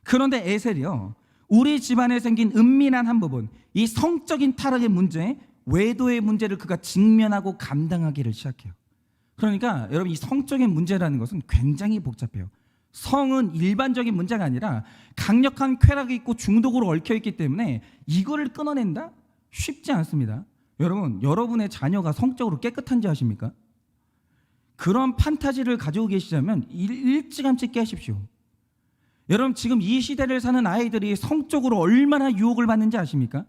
Speaker 2: 그런데 에셀이요, 우리 집안에 생긴 은밀한 한 부분, 이 성적인 타락의 문제, 외도의 문제를 그가 직면하고 감당하기를 시작해요. 그러니까 여러분, 이 성적인 문제라는 것은 굉장히 복잡해요. 성은 일반적인 문제가 아니라 강력한 쾌락이 있고 중독으로 얽혀있기 때문에 이거를 끊어낸다? 쉽지 않습니다. 여러분, 여러분의 자녀가 성적으로 깨끗한지 아십니까? 그런 판타지를 가지고 계시자면 일찌감치 깨십시오. 여러분, 지금 이 시대를 사는 아이들이 성적으로 얼마나 유혹을 받는지 아십니까?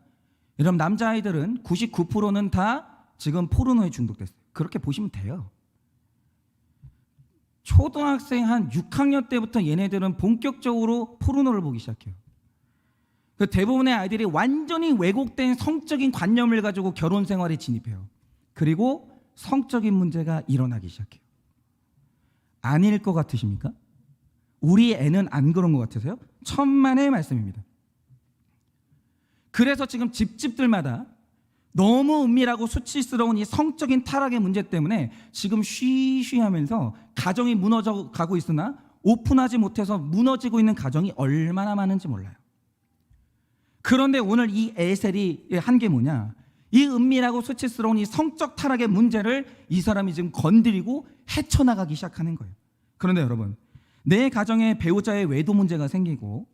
Speaker 2: 여러분, 남자아이들은 99%는 다 지금 포르노에 중독됐어요. 그렇게 보시면 돼요. 초등학생 한 6학년 때부터 얘네들은 본격적으로 포르노를 보기 시작해요. 그 대부분의 아이들이 완전히 왜곡된 성적인 관념을 가지고 결혼 생활에 진입해요. 그리고 성적인 문제가 일어나기 시작해요. 아닐 것 같으십니까? 우리 애는 안 그런 것 같으세요? 천만의 말씀입니다. 그래서 지금 집집들마다 너무 은밀하고 수치스러운 이 성적인 타락의 문제 때문에 지금 쉬쉬하면서 가정이 무너져 가고 있으나 오픈하지 못해서 무너지고 있는 가정이 얼마나 많은지 몰라요. 그런데 오늘 이 에셀이 한 게 뭐냐? 이 은밀하고 수치스러운 이 성적 타락의 문제를 이 사람이 지금 건드리고 헤쳐나가기 시작하는 거예요. 그런데 여러분, 내 가정에 배우자의 외도 문제가 생기고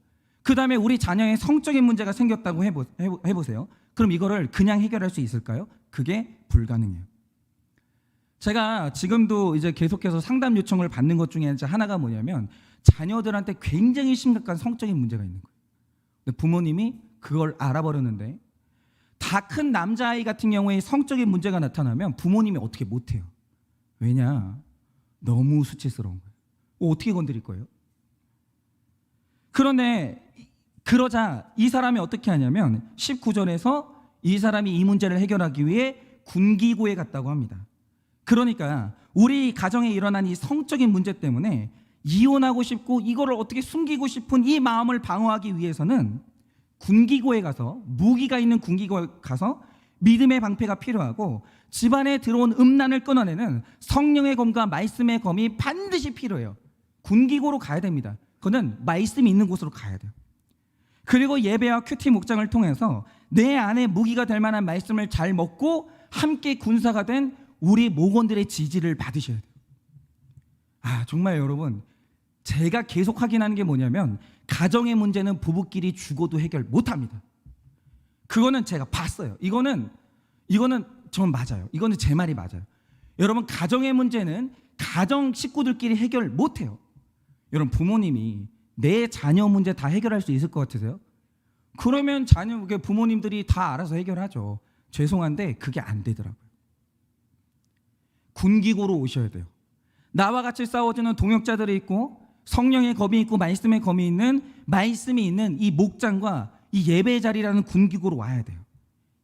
Speaker 2: 그 다음에 우리 자녀의 성적인 문제가 생겼다고 해보세요. 그럼 이거를 그냥 해결할 수 있을까요? 그게 불가능해요. 제가 지금도 이제 계속해서 상담 요청을 받는 것 중에 하나가 뭐냐면 자녀들한테 굉장히 심각한 성적인 문제가 있는 거예요. 근데 부모님이 그걸 알아버렸는데 다 큰 남자아이 같은 경우에 성적인 문제가 나타나면 부모님이 어떻게 못해요. 왜냐? 너무 수치스러운 거예요. 어떻게 건드릴 거예요? 그런데 그러자 이 사람이 어떻게 하냐면 19절에서 이 사람이 이 문제를 해결하기 위해 군기고에 갔다고 합니다. 그러니까 우리 가정에 일어난 이 성적인 문제 때문에 이혼하고 싶고 이거를 어떻게 숨기고 싶은 이 마음을 방어하기 위해서는 군기고에 가서, 무기가 있는 군기고에 가서 믿음의 방패가 필요하고 집안에 들어온 음란을 끊어내는 성령의 검과 말씀의 검이 반드시 필요해요. 군기고로 가야 됩니다. 그거는 말씀이 있는 곳으로 가야 돼요. 그리고 예배와 큐티 목장을 통해서 내 안에 무기가 될 만한 말씀을 잘 먹고 함께 군사가 된 우리 목원들의 지지를 받으셔야 돼요. 정말 여러분, 제가 계속 확인하는 게 뭐냐면 가정의 문제는 부부끼리 죽어도 해결 못합니다. 그거는 제가 봤어요. 이거는 전 맞아요. 이거는 제 말이 맞아요. 여러분, 가정의 문제는 가정 식구들끼리 해결 못해요. 여러분, 부모님이 내 자녀 문제 다 해결할 수 있을 것 같으세요? 그러면 부모님들이 다 알아서 해결하죠. 죄송한데 그게 안 되더라고요. 군기고로 오셔야 돼요. 나와 같이 싸워주는 동역자들이 있고 성령의 검이 있고 말씀의 검이 있는, 말씀이 있는 이 목장과 이 예배의 자리라는 군기고로 와야 돼요.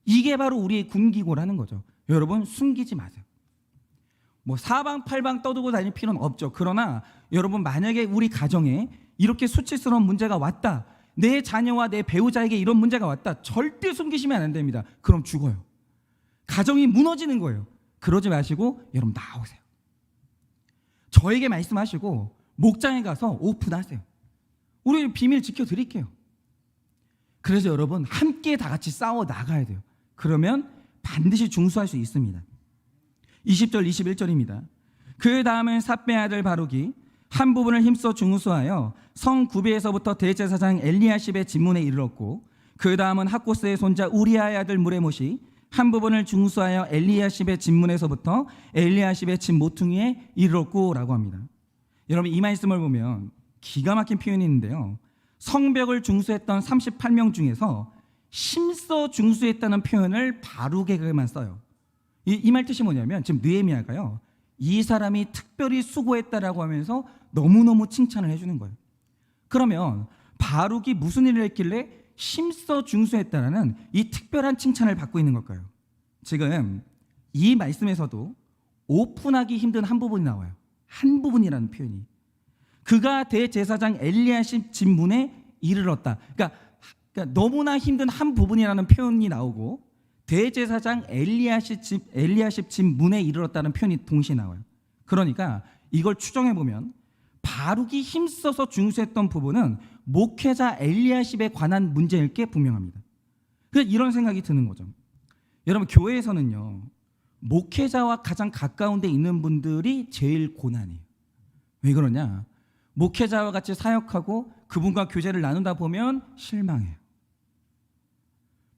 Speaker 2: 이게 바로 우리의 군기고라는 거죠. 여러분, 숨기지 마세요. 뭐 사방팔방 떠들고 다닐 필요는 없죠. 그러나 여러분, 만약에 우리 가정에 이렇게 수치스러운 문제가 왔다, 내 자녀와 내 배우자에게 이런 문제가 왔다, 절대 숨기시면 안 됩니다. 그럼 죽어요. 가정이 무너지는 거예요. 그러지 마시고 여러분 나오세요. 저에게 말씀하시고 목장에 가서 오픈하세요. 우리 비밀 지켜드릴게요. 그래서 여러분, 함께 다 같이 싸워 나가야 돼요. 그러면 반드시 중수할 수 있습니다. 20절 21절입니다. 그 다음은 삿배의 아들 바룩이 한 부분을 힘써 중수하여 성 구비에서부터 대제사장 엘리야십의 집문에 이르렀고 그 다음은 학고스의 손자 우리아의 아들 무레못이 한 부분을 중수하여 엘리야십의 집문에서부터 엘리야십의 집 모퉁이에 이르렀고 라고 합니다. 여러분, 이 말씀을 보면 기가 막힌 표현이 있는데요. 성벽을 중수했던 38명 중에서 힘써 중수했다는 표현을 바룩에게만 써요. 이 말 뜻이 뭐냐면 지금 느헤미야가요, 이 사람이 특별히 수고했다라고 하면서 너무너무 칭찬을 해주는 거예요. 그러면 바룩이 무슨 일을 했길래 힘써 중수했다라는 이 특별한 칭찬을 받고 있는 걸까요? 지금 이 말씀에서도 오픈하기 힘든 한 부분이 나와요. 한 부분이라는 표현이. 그가 대제사장 엘리야십 집 문에 이르렀다. 그러니까 너무나 힘든 한 부분이라는 표현이 나오고 대제사장 엘리야십 집 문에 이르렀다는 표현이 동시에 나와요. 그러니까 이걸 추정해 보면 바룩이 힘써서 중수했던 부분은 목회자 엘리야십에 관한 문제일 게 분명합니다. 그래서 이런 생각이 드는 거죠. 여러분, 교회에서는요, 목회자와 가장 가까운 데 있는 분들이 제일 고난이에요. 왜 그러냐? 목회자와 같이 사역하고 그분과 교제를 나누다 보면 실망해요.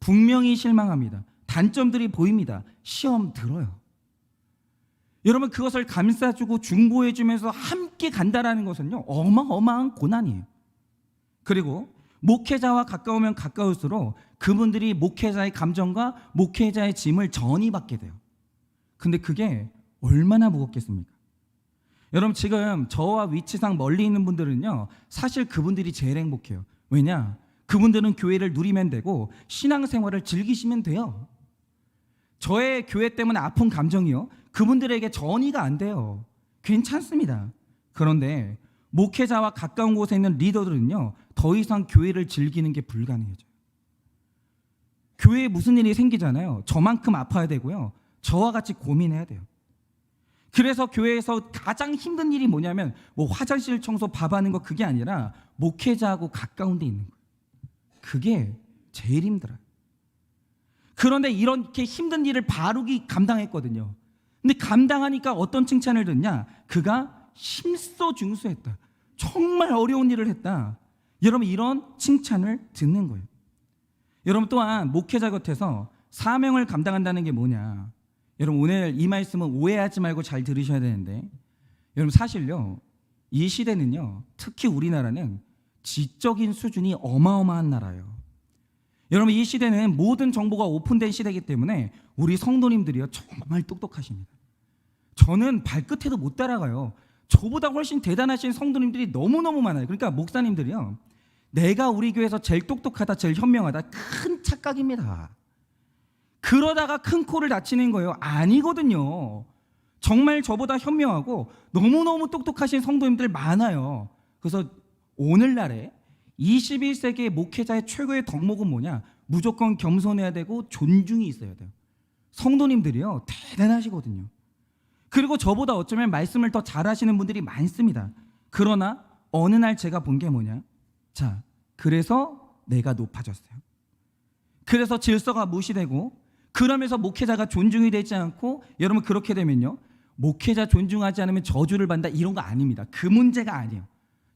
Speaker 2: 분명히 실망합니다. 단점들이 보입니다. 시험 들어요. 여러분, 그것을 감싸주고 중보해주면서 함께 간다라는 것은요, 어마어마한 고난이에요. 그리고 목회자와 가까우면 가까울수록 그분들이 목회자의 감정과 목회자의 짐을 전이받게 돼요. 근데 그게 얼마나 무겁겠습니까? 여러분 지금 저와 위치상 멀리 있는 분들은요, 사실 그분들이 제일 행복해요. 왜냐? 그분들은 교회를 누리면 되고 신앙생활을 즐기시면 돼요. 저의 교회 때문에 아픈 감정이요, 그분들에게 전이가 안 돼요. 괜찮습니다. 그런데 목회자와 가까운 곳에 있는 리더들은요, 더 이상 교회를 즐기는 게 불가능해져요. 교회에 무슨 일이 생기잖아요. 저만큼 아파야 되고요, 저와 같이 고민해야 돼요. 그래서 교회에서 가장 힘든 일이 뭐냐면 뭐 화장실 청소, 밥 하는 거, 그게 아니라 목회자하고 가까운 데 있는 거예요. 그게 제일 힘들어요. 그런데 이렇게 힘든 일을 바룩이 감당했거든요. 근데 감당하니까 어떤 칭찬을 듣냐? 그가 심소중수했다. 정말 어려운 일을 했다. 여러분, 이런 칭찬을 듣는 거예요. 여러분, 또한 목회자 곁에서 사명을 감당한다는 게 뭐냐? 여러분, 오늘 이 말씀은 오해하지 말고 잘 들으셔야 되는데, 여러분 사실요, 이 시대는요, 특히 우리나라는 지적인 수준이 어마어마한 나라예요. 여러분, 이 시대는 모든 정보가 오픈된 시대이기 때문에 우리 성도님들이요, 정말 똑똑하십니다. 저는 발끝에도 못 따라가요. 저보다 훨씬 대단하신 성도님들이 너무너무 많아요. 그러니까 목사님들이요, 내가 우리 교회에서 제일 똑똑하다, 제일 현명하다, 큰 착각입니다. 그러다가 큰 코를 다치는 거예요. 아니거든요. 정말 저보다 현명하고 너무너무 똑똑하신 성도님들 많아요. 그래서 오늘날에 21세기의 목회자의 최고의 덕목은 뭐냐? 무조건 겸손해야 되고 존중이 있어야 돼요. 성도님들이요, 대단하시거든요. 그리고 저보다 어쩌면 말씀을 더 잘하시는 분들이 많습니다. 그러나 어느 날 제가 본 게 뭐냐? 자, 그래서 내가 높아졌어요. 그래서 질서가 무시되고, 그러면서 목회자가 존중이 되지 않고, 여러분 그렇게 되면요, 목회자 존중하지 않으면 저주를 받는다, 이런 거 아닙니다. 그 문제가 아니에요.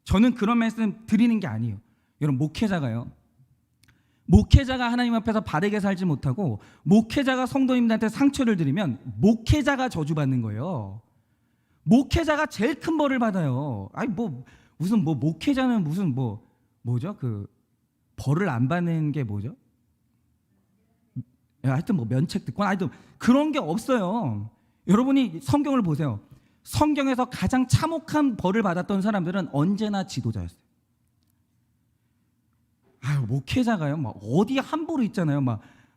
Speaker 2: 저는 그런 말씀 드리는 게 아니에요. 여러분, 목회자가 하나님 앞에서 바르게 살지 못하고 목회자가 성도님들한테 상처를 드리면 목회자가 저주받는 거예요. 목회자가 제일 큰 벌을 받아요. 아니 무슨 목회자는 무슨 뭐죠? 그 벌을 안 받는 게 뭐죠? 하여튼 면책 특권, 하여튼 그런 게 없어요. 여러분이 성경을 보세요. 성경에서 가장 참혹한 벌을 받았던 사람들은 언제나 지도자였어요. 목회자가요, 어디 함부로 있잖아요.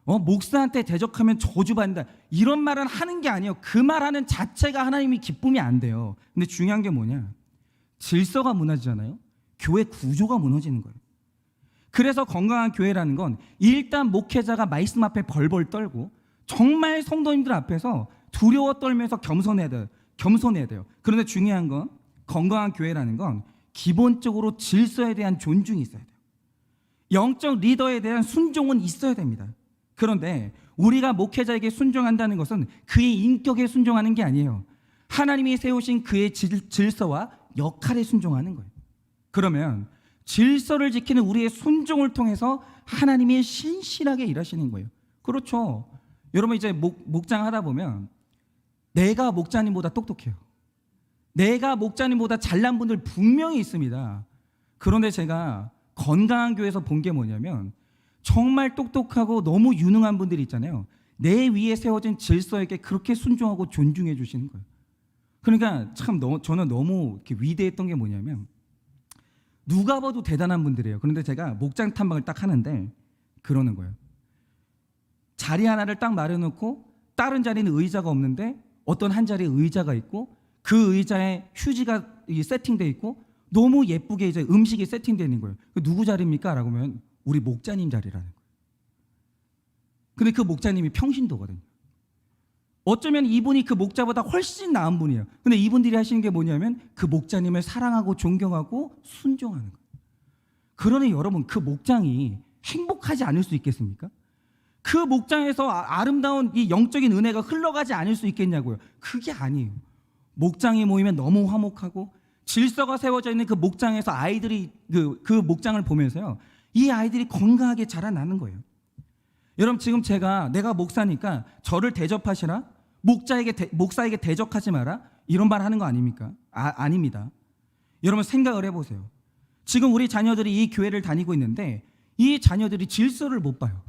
Speaker 2: 목사한테 대적하면 저주받는다, 이런 말은 하는 게 아니에요. 그 말하는 자체가 하나님이 기쁨이 안 돼요. 근데 중요한 게 뭐냐? 질서가 무너지잖아요. 교회 구조가 무너지는 거예요. 그래서 건강한 교회라는 건 일단 목회자가 말씀 앞에 벌벌 떨고 정말 성도님들 앞에서 두려워 떨면서 겸손해야 돼요. 그런데 중요한 건, 건강한 교회라는 건 기본적으로 질서에 대한 존중이 있어야 돼요. 영적 리더에 대한 순종은 있어야 됩니다. 그런데 우리가 목회자에게 순종한다는 것은 그의 인격에 순종하는 게 아니에요. 하나님이 세우신 그의 질서와 역할에 순종하는 거예요. 그러면 질서를 지키는 우리의 순종을 통해서 하나님이 신실하게 일하시는 거예요. 그렇죠. 여러분, 이제 목장 하다 보면 내가 목자님보다 똑똑해요. 내가 목자님보다 잘난 분들 분명히 있습니다. 그런데 제가 건강한 교회에서 본 게 뭐냐면, 정말 똑똑하고 너무 유능한 분들이 있잖아요. 내 위에 세워진 질서에게 그렇게 순종하고 존중해 주시는 거예요. 그러니까 저는 너무 이렇게 위대했던 게 뭐냐면, 누가 봐도 대단한 분들이에요. 그런데 제가 목장 탐방을 딱 하는데 그러는 거예요. 자리 하나를 딱 마련해놓고 다른 자리는 의자가 없는데 어떤 한 자리에 의자가 있고, 그 의자에 휴지가 세팅되어 있고 너무 예쁘게 이제 음식이 세팅되어 있는 거예요. 누구 자리입니까? 라고 하면 우리 목자님 자리라는 거예요. 근데 그 목자님이 평신도거든요. 어쩌면 이분이 그 목자보다 훨씬 나은 분이에요. 근데 이분들이 하시는 게 뭐냐면 그 목자님을 사랑하고 존경하고 순종하는 거예요. 그러니 여러분, 그 목장이 행복하지 않을 수 있겠습니까? 그 목장에서 아름다운 이 영적인 은혜가 흘러가지 않을 수 있겠냐고요. 그게 아니에요. 목장이 모이면 너무 화목하고 질서가 세워져 있는 그 목장에서 아이들이 그 목장을 보면서요, 이 아이들이 건강하게 자라나는 거예요. 여러분, 지금 내가 목사니까 저를 대접하시라, 목사에게 대적하지 마라, 이런 말 하는 거 아닙니까? 아닙니다. 여러분, 생각을 해보세요. 지금 우리 자녀들이 이 교회를 다니고 있는데 이 자녀들이 질서를 못 봐요.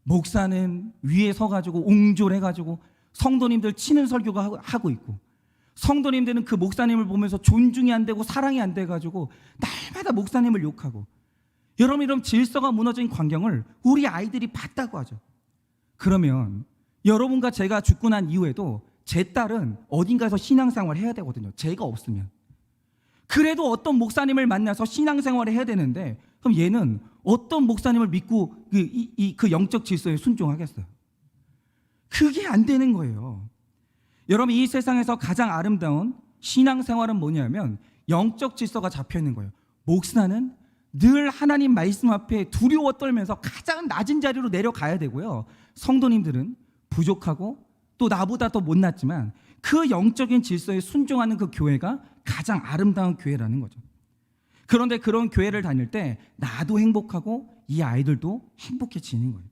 Speaker 2: 목사는 위에 서가지고 옹졸해가지고 성도님들 치는 설교가 하고 있고, 성도님들은 그 목사님을 보면서 존중이 안 되고 사랑이 안 돼가지고 날마다 목사님을 욕하고, 여러분 이런 질서가 무너진 광경을 우리 아이들이 봤다고 하죠. 그러면 여러분과 제가 죽고 난 이후에도 제 딸은 어딘가에서 신앙생활을 해야 되거든요. 제가 없으면. 그래도 어떤 목사님을 만나서 신앙생활을 해야 되는데, 그럼 얘는 어떤 목사님을 믿고 그 영적 질서에 순종하겠어요? 그게 안 되는 거예요. 여러분 이 세상에서 가장 아름다운 신앙생활은 뭐냐면 영적 질서가 잡혀 있는 거예요. 목사는 늘 하나님 말씀 앞에 두려워 떨면서 가장 낮은 자리로 내려가야 되고요. 성도님들은 부족하고 또 나보다 더 못났지만 그 영적인 질서에 순종하는 그 교회가 가장 아름다운 교회라는 거죠. 그런데 그런 교회를 다닐 때 나도 행복하고 이 아이들도 행복해지는 거예요.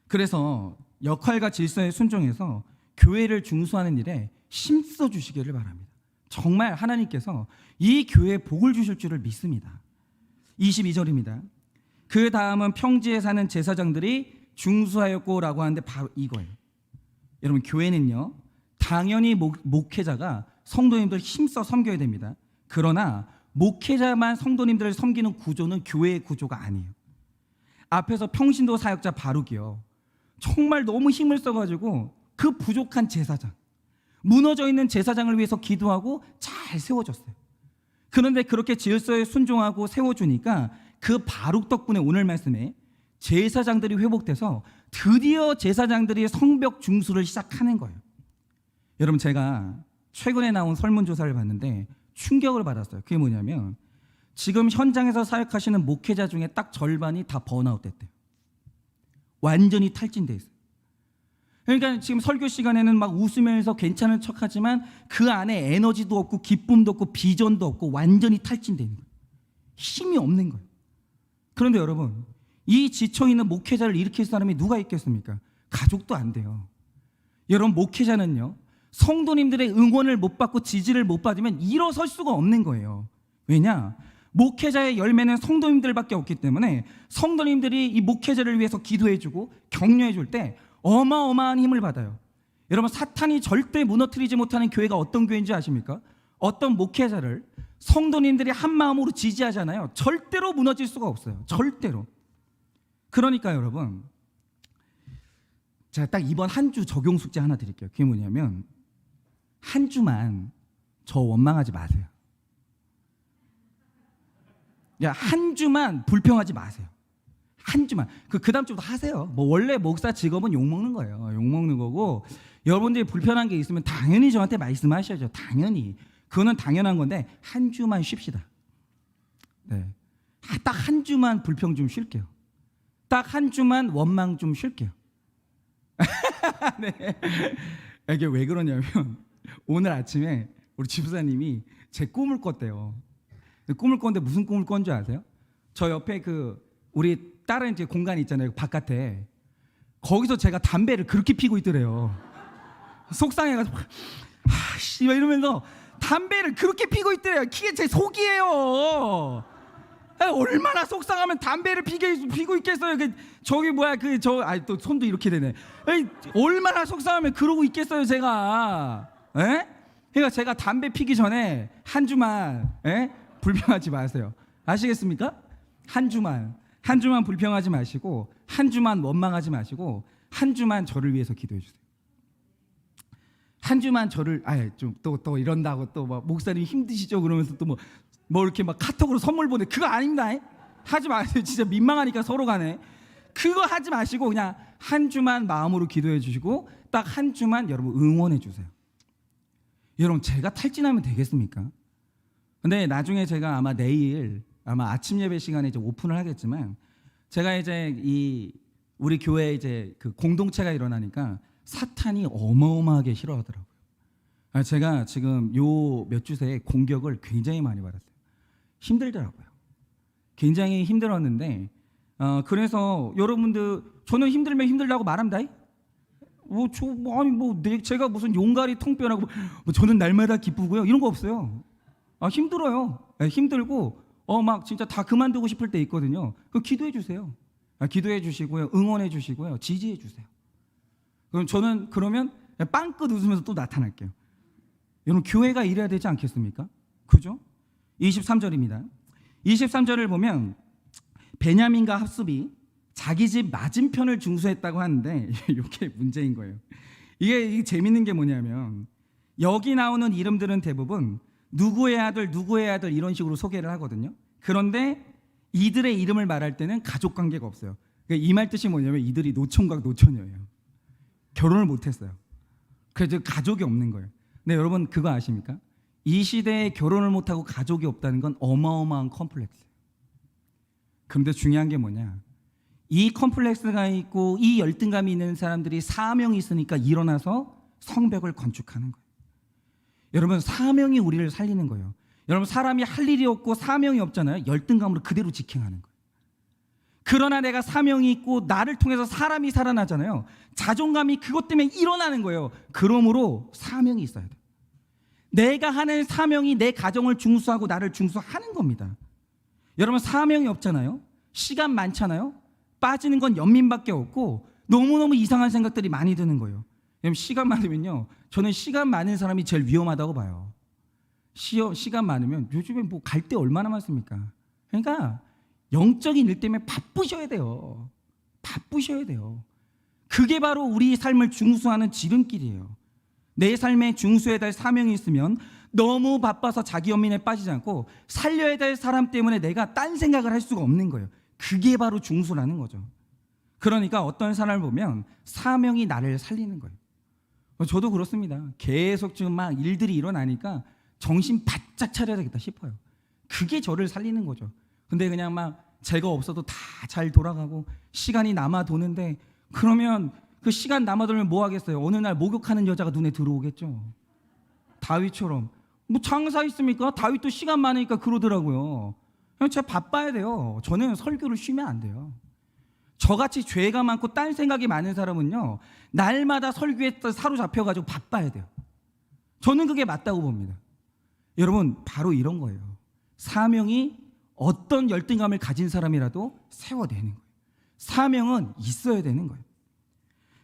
Speaker 2: 그래서 역할과 질서에 순종해서 교회를 중수하는 일에 힘써 주시기를 바랍니다. 정말 하나님께서 이 교회에 복을 주실 줄을 믿습니다. 22절입니다. 그 다음은 평지에 사는 제사장들이 중수하였고라고 하는데 바로 이거예요. 여러분 교회는요 당연히 목회자가 성도님들 힘써 섬겨야 됩니다. 그러나 목회자만 성도님들을 섬기는 구조는 교회의 구조가 아니에요. 앞에서 평신도 사역자 바룩이요, 정말 너무 힘을 써가지고 그 부족한 제사장, 무너져 있는 제사장을 위해서 기도하고 잘 세워줬어요. 그런데 그렇게 질서에 순종하고 세워주니까 그 바룩 덕분에 오늘 말씀에 제사장들이 회복돼서 드디어 제사장들이 성벽 중수를 시작하는 거예요. 여러분 제가 최근에 나온 설문조사를 봤는데 충격을 받았어요. 그게 뭐냐면 지금 현장에서 사역하시는 목회자 중에 딱 절반이 다 번아웃 됐대요. 완전히 탈진돼 있어요. 그러니까 지금 설교 시간에는 막 웃으면서 괜찮은 척하지만 그 안에 에너지도 없고 기쁨도 없고 비전도 없고 완전히 탈진돼 있는 거예요. 힘이 없는 거예요. 그런데 여러분 이 지쳐있는 목회자를 일으킬 사람이 누가 있겠습니까? 가족도 안 돼요. 여러분 목회자는요 성도님들의 응원을 못 받고 지지를 못 받으면 일어설 수가 없는 거예요. 왜냐? 목회자의 열매는 성도님들밖에 없기 때문에 성도님들이 이 목회자를 위해서 기도해주고 격려해줄 때 어마어마한 힘을 받아요. 여러분 사탄이 절대 무너뜨리지 못하는 교회가 어떤 교회인지 아십니까? 어떤 목회자를 성도님들이 한 마음으로 지지하잖아요. 절대로 무너질 수가 없어요. 절대로. 그러니까 여러분 제가 딱 이번 한 주 적용 숙제 하나 드릴게요. 그게 뭐냐면 한 주만 저 원망하지 마세요. 야, 한 주만 불평하지 마세요. 한 주만. 그 다음 주부터 하세요. 뭐 원래 목사 직업은 욕먹는 거예요. 욕먹는 거고 여러분들이 불편한 게 있으면 당연히 저한테 말씀하셔야죠. 당연히. 그거는 당연한 건데 한 주만 쉽시다. 네. 딱 한 주만 불평 좀 쉴게요. 딱 한 주만 원망 좀 쉴게요. 네. 이게 왜 그러냐면 오늘 아침에 우리 집사님이 제 꿈을 꿨대요. 꿈을 꿨는데 무슨 꿈을 꾼 줄 아세요? 저 옆에 우리 다른 이제 공간이 있잖아요. 바깥에. 거기서 제가 담배를 그렇게 피고 있더래요. 속상해가지고 씨 이러면서 담배를 그렇게 피고 있더래요. 그게 제 속이에요. 얼마나 속상하면 담배를 피고 있겠어요. 또 손도 이렇게 되네. 얼마나 속상하면 그러고 있겠어요, 제가. 에? 그러니까 제가 담배 피기 전에 한 주만 불평하지 마세요. 아시겠습니까? 한 주만 불평하지 마시고 한 주만 원망하지 마시고 한 주만 저를 위해서 기도해 주세요. 한 주만 저를 또 이런다고 또 막 목사님 힘드시죠 그러면서 또 뭐 이렇게 막 카톡으로 선물 보내. 그거 아닙니다. 하지 마세요. 진짜 민망하니까 서로 간에. 그거 하지 마시고 그냥 한 주만 마음으로 기도해 주시고 딱 한 주만 여러분 응원해 주세요. 여러분 제가 탈진하면 되겠습니까? 근데 나중에 제가 아마 내일 아침 예배 시간에 이제 오픈을 하겠지만 제가 이제 우리 교회에 이제 그 공동체가 일어나니까 사탄이 어마어마하게 싫어하더라고요. 제가 지금 요 몇 주 새에 공격을 굉장히 많이 받았어요. 힘들더라고요. 굉장히 힘들었는데 그래서 여러분들 저는 힘들면 힘들다고 말합니다. 제가 무슨 용가리 통뼈라고 저는 날마다 기쁘고요 이런 거 없어요. 힘들어요. 힘들고 막 진짜 다 그만두고 싶을 때 있거든요. 기도해 주세요. 기도해 주시고요, 응원해 주시고요, 지지해 주세요. 그럼 저는 그러면 빵긋 웃으면서 또 나타날게요. 여러분 교회가 이래야 되지 않겠습니까? 그죠? 23절입니다. 23절을 보면 베냐민과 합습이 자기 집 맞은편을 중수했다고 하는데 이게 문제인 거예요. 이게 재밌는 게 뭐냐면 여기 나오는 이름들은 대부분 누구의 아들 누구의 아들 이런 식으로 소개를 하거든요. 그런데 이들의 이름을 말할 때는 가족 관계가 없어요. 그러니까 이 말 뜻이 뭐냐면 이들이 노총각 노처녀예요. 결혼을 못했어요. 그래서 가족이 없는 거예요. 근데 여러분 그거 아십니까? 이 시대에 결혼을 못하고 가족이 없다는 건 어마어마한 컴플렉스예요. 그런데 중요한 게 뭐냐, 이 컴플렉스가 있고 이 열등감이 있는 사람들이 사명이 있으니까 일어나서 성벽을 건축하는 거예요. 여러분 사명이 우리를 살리는 거예요. 여러분 사람이 할 일이 없고 사명이 없잖아요. 열등감으로 그대로 직행하는 거예요. 그러나 내가 사명이 있고 나를 통해서 사람이 살아나잖아요. 자존감이 그것 때문에 일어나는 거예요. 그러므로 사명이 있어야 돼요. 내가 하는 사명이 내 가정을 중수하고 나를 중수하는 겁니다. 여러분 사명이 없잖아요. 시간 많잖아요. 빠지는 건 연민밖에 없고 너무너무 이상한 생각들이 많이 드는 거예요. 여러분 시간 많으면요, 저는 시간 많은 사람이 제일 위험하다고 봐요. 시간 많으면 요즘에 뭐 갈 데 얼마나 많습니까? 그러니까 영적인 일 때문에 바쁘셔야 돼요. 바쁘셔야 돼요. 그게 바로 우리 삶을 중수하는 지름길이에요. 내 삶에 중수해야 될 사명이 있으면 너무 바빠서 자기 연민에 빠지지 않고 살려야 될 사람 때문에 내가 딴 생각을 할 수가 없는 거예요. 그게 바로 중수라는 거죠. 그러니까 어떤 사람을 보면 사명이 나를 살리는 거예요. 저도 그렇습니다. 계속 지금 막 일들이 일어나니까 정신 바짝 차려야 되겠다 싶어요. 그게 저를 살리는 거죠. 근데 그냥 막 제가 없어도 다 잘 돌아가고 시간이 남아 도는데, 그러면 그 시간 남아 돌면 뭐 하겠어요? 어느 날 목욕하는 여자가 눈에 들어오겠죠. 다윗처럼. 뭐 장사 있습니까? 다윗도 시간 많으니까 그러더라고요. 그냥 제가 바빠야 돼요. 저는 설교를 쉬면 안 돼요. 저같이 죄가 많고 딴 생각이 많은 사람은요, 날마다 설교에 사로잡혀가지고 바빠야 돼요. 저는 그게 맞다고 봅니다. 여러분 바로 이런 거예요. 사명이 어떤 열등감을 가진 사람이라도 세워내는 거예요. 사명은 있어야 되는 거예요.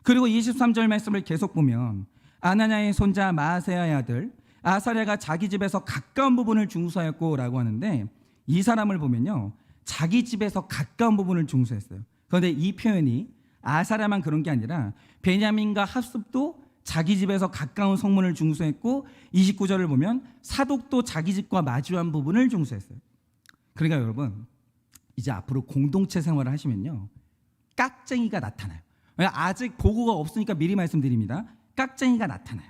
Speaker 2: 그리고 23절 말씀을 계속 보면 아나냐의 손자 마아세야의 아들 아사랴가 자기 집에서 가까운 부분을 중수하였고 라고 하는데, 이 사람을 보면요, 자기 집에서 가까운 부분을 중수했어요. 그런데 이 표현이 아사랴만 그런 게 아니라 베냐민과 합습도 자기 집에서 가까운 성문을 중수했고, 29절을 보면 사독도 자기 집과 마주한 부분을 중수했어요. 그러니까 여러분 이제 앞으로 공동체 생활을 하시면요, 깍쟁이가 나타나요. 아직 보고가 없으니까 미리 말씀드립니다. 깍쟁이가 나타나요.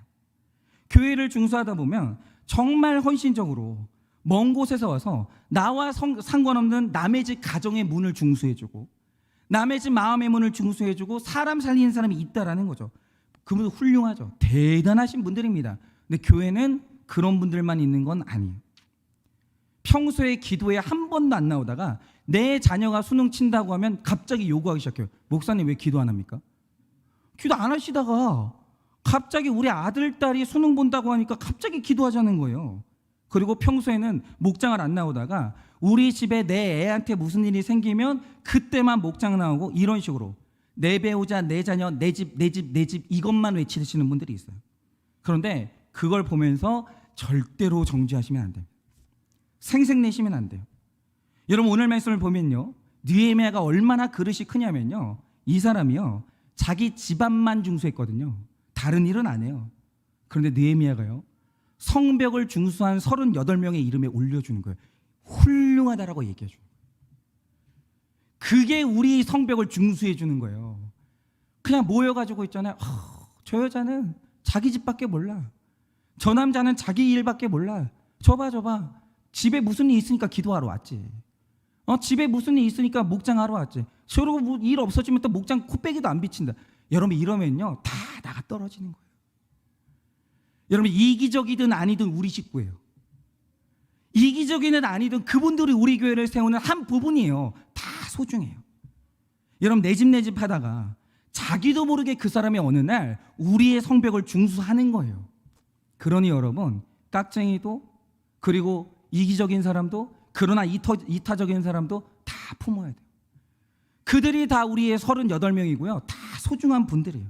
Speaker 2: 교회를 중수하다 보면 정말 헌신적으로 먼 곳에서 와서 나와 상관없는 남의 집 가정의 문을 중수해주고 남의 집 마음의 문을 중수해주고 사람 살리는 사람이 있다라는 거죠. 그분들 훌륭하죠. 대단하신 분들입니다. 근데 교회는 그런 분들만 있는 건 아니에요. 평소에 기도에 한 번도 안 나오다가 내 자녀가 수능 친다고 하면 갑자기 요구하기 시작해요. 목사님 왜 기도 안 합니까? 기도 안 하시다가 갑자기 우리 아들, 딸이 수능 본다고 하니까 갑자기 기도하자는 거예요. 그리고 평소에는 목장을 안 나오다가 우리 집에 내 애한테 무슨 일이 생기면 그때만 목장 나오고, 이런 식으로 내 배우자, 내 자녀, 내 집, 내 집, 내 집 이것만 외치시는 분들이 있어요. 그런데 그걸 보면서 절대로 정죄하시면 안 됩니다. 생색내시면 안 돼요. 여러분 오늘 말씀을 보면요, 느헤미야가 얼마나 그릇이 크냐면요, 이 사람이요 자기 집안만 중수했거든요. 다른 일은 안 해요. 그런데 느헤미야가요 성벽을 중수한 38명의 이름에 올려주는 거예요. 훌륭하다라고 얘기해 주는 거예요. 그게 우리 성벽을 중수해 주는 거예요. 그냥 모여가지고 있잖아요. 저 여자는 자기 집밖에 몰라. 저 남자는 자기 일밖에 몰라. 저봐 집에 무슨 일 있으니까 기도하러 왔지. 집에 무슨 일 있으니까 목장하러 왔지. 저러고 뭐 일 없어지면 또 목장 코빼기도 안 비친다. 여러분 이러면요 다 나가 떨어지는 거예요. 여러분 이기적이든 아니든 우리 식구예요. 이기적이든 아니든 그분들이 우리 교회를 세우는 한 부분이에요. 다 소중해요. 여러분 내 집 하다가 자기도 모르게 그 사람이 어느 날 우리의 성벽을 중수하는 거예요. 그러니 여러분 깍쟁이도 그리고 이기적인 사람도 그러나 이타적인 사람도 다 품어야 돼요. 그들이 다 우리의 38명이고요. 다 소중한 분들이에요.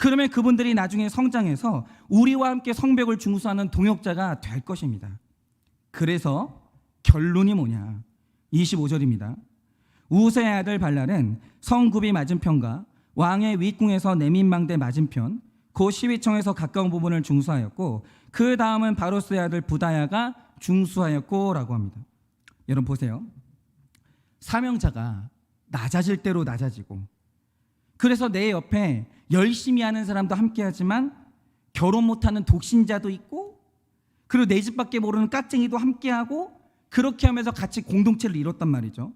Speaker 2: 그러면 그분들이 나중에 성장해서 우리와 함께 성벽을 중수하는 동역자가 될 것입니다. 그래서 결론이 뭐냐? 25절입니다. 우세의 아들 발랄은 성굽이 맞은편과 왕의 윗궁에서 내민망대 맞은편 그 시위청에서 가까운 부분을 중수하였고 그 다음은 바로스의 아들 부다야가 중수하였고 라고 합니다. 여러분 보세요. 사명자가 낮아질 대로 낮아지고, 그래서 내 옆에 열심히 하는 사람도 함께 하지만 결혼 못하는 독신자도 있고, 그리고 내 집밖에 모르는 깍쟁이도 함께하고, 그렇게 하면서 같이 공동체를 이뤘단 말이죠.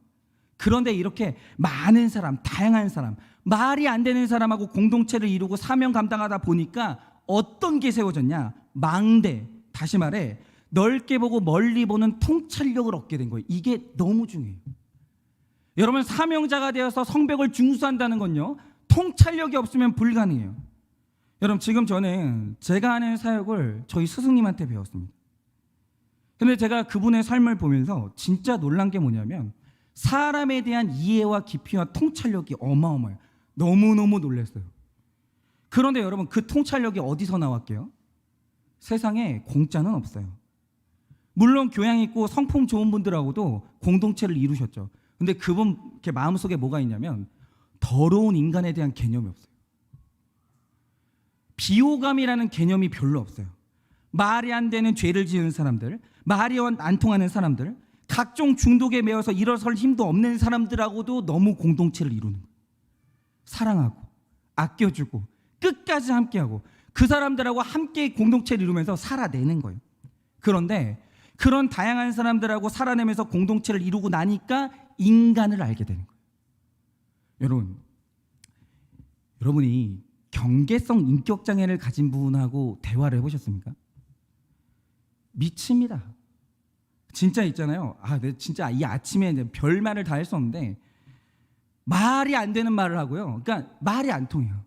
Speaker 2: 그런데 이렇게 많은 사람, 다양한 사람, 말이 안 되는 사람하고 공동체를 이루고 사명 감당하다 보니까 어떤 게 세워졌냐? 망대, 다시 말해 넓게 보고 멀리 보는 통찰력을 얻게 된 거예요. 이게 너무 중요해요. 여러분, 사명자가 되어서 성벽을 중수한다는 건요, 통찰력이 없으면 불가능해요. 여러분, 지금 저는 제가 하는 사역을 저희 스승님한테 배웠습니다. 근데 제가 그분의 삶을 보면서 진짜 놀란 게 뭐냐면 사람에 대한 이해와 깊이와 통찰력이 어마어마해요. 너무너무 놀랐어요. 그런데 여러분, 그 통찰력이 어디서 나왔게요? 세상에 공짜는 없어요. 물론 교양 있고 성품 좋은 분들하고도 공동체를 이루셨죠. 근데 그분 마음속에 뭐가 있냐면 더러운 인간에 대한 개념이 없어요. 비호감이라는 개념이 별로 없어요. 말이 안 되는 죄를 지은 사람들, 말이 안 통하는 사람들, 각종 중독에 매여서 일어설 힘도 없는 사람들하고도 너무 공동체를 이루는 거예요. 사랑하고 아껴주고 끝까지 함께하고 그 사람들하고 함께 공동체를 이루면서 살아내는 거예요. 그런데 그런 다양한 사람들하고 살아내면서 공동체를 이루고 나니까 인간을 알게 되는 거예요. 여러분이 경계성 인격장애를 가진 분하고 대화를 해보셨습니까? 미칩니다. 진짜 있잖아요. 진짜 이 아침에 별말을 다 할 수 없는데 말이 안 되는 말을 하고요. 그러니까 말이 안 통해요.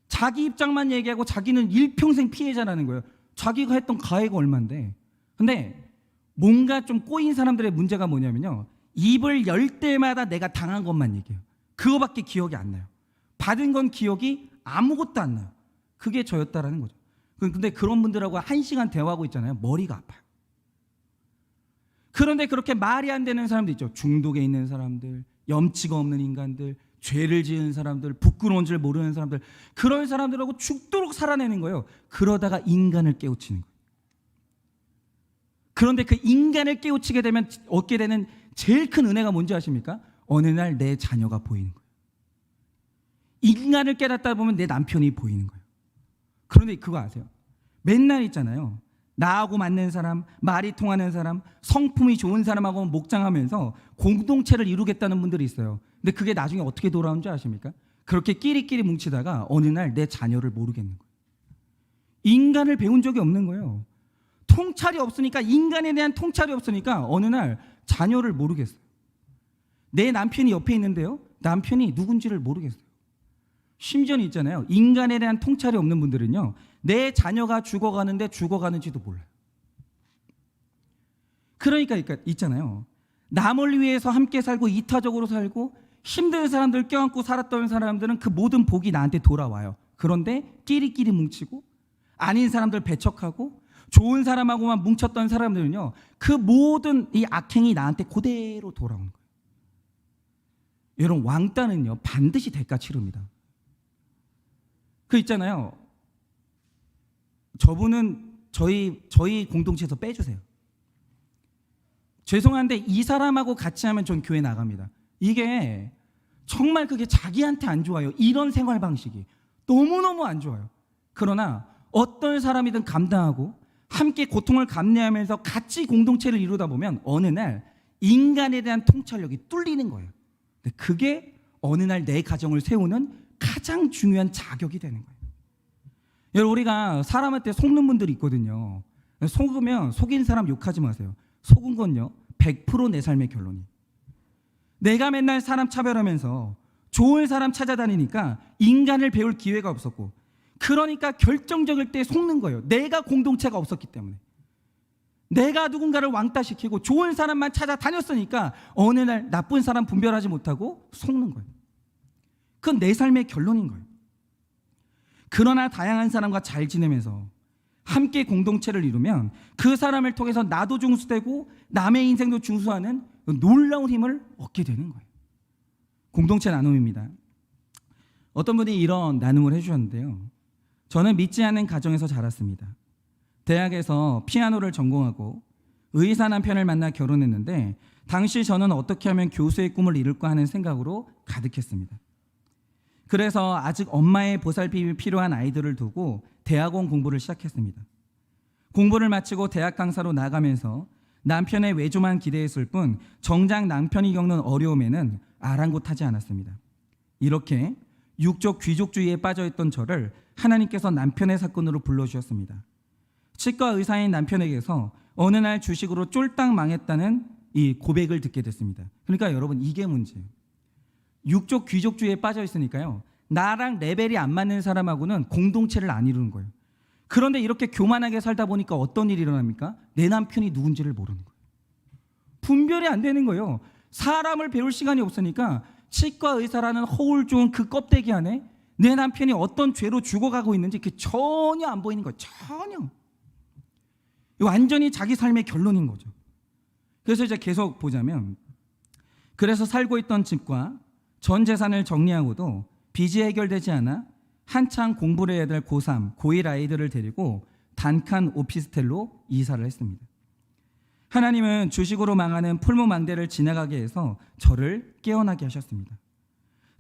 Speaker 2: 자기 입장만 얘기하고 자기는 일평생 피해자라는 거예요. 자기가 했던 가해가 얼만데. 근데 뭔가 좀 꼬인 사람들의 문제가 뭐냐면요, 입을 열 때마다 내가 당한 것만 얘기해요. 그거밖에 기억이 안 나요. 받은 건 기억이 아무것도 안 나요. 그게 저였다라는 거죠. 근데 그런 분들하고 1시간 대화하고 있잖아요. 머리가 아파요. 그런데 그렇게 말이 안 되는 사람들 있죠. 중독에 있는 사람들, 염치가 없는 인간들, 죄를 지은 사람들, 부끄러운 줄 모르는 사람들, 그런 사람들하고 죽도록 살아내는 거예요. 그러다가 인간을 깨우치는 거예요. 그런데 그 인간을 깨우치게 되면 얻게 되는 제일 큰 은혜가 뭔지 아십니까? 어느 날 내 자녀가 보이는 거예요. 인간을 깨닫다 보면 내 남편이 보이는 거예요. 그런데 그거 아세요? 맨날 있잖아요. 나하고 맞는 사람, 말이 통하는 사람, 성품이 좋은 사람하고 목장하면서 공동체를 이루겠다는 분들이 있어요. 근데 그게 나중에 어떻게 돌아오는 줄 아십니까? 그렇게 끼리끼리 뭉치다가 어느 날 내 자녀를 모르겠는 거예요. 인간을 배운 적이 없는 거예요. 통찰이 없으니까, 인간에 대한 통찰이 없으니까 어느 날 자녀를 모르겠어요. 내 남편이 옆에 있는데요, 남편이 누군지를 모르겠어요. 심지어는 있잖아요, 인간에 대한 통찰이 없는 분들은요, 내 자녀가 죽어가는데 죽어가는지도 몰라요. 그러니까 있잖아요, 남을 위해서 함께 살고 이타적으로 살고 힘든 사람들 껴안고 살았던 사람들은 그 모든 복이 나한테 돌아와요. 그런데 끼리끼리 뭉치고 아닌 사람들 배척하고 좋은 사람하고만 뭉쳤던 사람들은요, 그 모든 이 악행이 나한테 그대로 돌아오는 거예요. 여러분, 왕따는요 반드시 대가 치릅니다. 그 있잖아요, 저분은 저희 공동체에서 빼주세요. 죄송한데 이 사람하고 같이 하면 전 교회 나갑니다. 이게 정말 그게 자기한테 안 좋아요. 이런 생활 방식이 너무너무 안 좋아요. 그러나 어떤 사람이든 감당하고 함께 고통을 감내하면서 같이 공동체를 이루다 보면 어느 날 인간에 대한 통찰력이 뚫리는 거예요. 근데 그게 어느 날 내 가정을 세우는 가장 중요한 자격이 되는 거예요. 여러분, 우리가 사람한테 속는 분들이 있거든요. 속으면 속인 사람 욕하지 마세요. 속은 건요 100% 내 삶의 결론이. 내가 맨날 사람 차별하면서 좋은 사람 찾아다니니까 인간을 배울 기회가 없었고, 그러니까 결정적일 때 속는 거예요. 내가 공동체가 없었기 때문에. 내가 누군가를 왕따시키고 좋은 사람만 찾아다녔으니까 어느 날 나쁜 사람 분별하지 못하고 속는 거예요. 그건 내 삶의 결론인 거예요. 그러나 다양한 사람과 잘 지내면서 함께 공동체를 이루면 그 사람을 통해서 나도 중수되고 남의 인생도 중수하는 놀라운 힘을 얻게 되는 거예요. 공동체 나눔입니다. 어떤 분이 이런 나눔을 해주셨는데요. 저는 믿지 않는 가정에서 자랐습니다. 대학에서 피아노를 전공하고 의사 남편을 만나 결혼했는데 당시 저는 어떻게 하면 교수의 꿈을 이룰까 하는 생각으로 가득했습니다. 그래서 아직 엄마의 보살핌이 필요한 아이들을 두고 대학원 공부를 시작했습니다. 공부를 마치고 대학 강사로 나가면서 남편의 외조만 기대했을 뿐 정작 남편이 겪는 어려움에는 아랑곳하지 않았습니다. 이렇게 육적 귀족주의에 빠져있던 저를 하나님께서 남편의 사건으로 불러주셨습니다. 치과 의사인 남편에게서 어느 날 주식으로 쫄딱 망했다는 이 고백을 듣게 됐습니다. 그러니까 여러분, 이게 문제예요. 육적 귀족주의에 빠져 있으니까요, 나랑 레벨이 안 맞는 사람하고는 공동체를 안 이루는 거예요. 그런데 이렇게 교만하게 살다 보니까 어떤 일이 일어납니까? 내 남편이 누군지를 모르는 거예요. 분별이 안 되는 거예요. 사람을 배울 시간이 없으니까 치과 의사라는 허울 좋은 그 껍데기 안에 내 남편이 어떤 죄로 죽어가고 있는지 그게 전혀 안 보이는 거예요. 전혀. 완전히 자기 삶의 결론인 거죠. 그래서 이제 계속 보자면, 그래서 살고 있던 집과 전 재산을 정리하고도 빚이 해결되지 않아 한창 공부를 해야 될 고3, 고1 아이들을 데리고 단칸 오피스텔로 이사를 했습니다. 하나님은 주식으로 망하는 풀무망대를 지나가게 해서 저를 깨어나게 하셨습니다.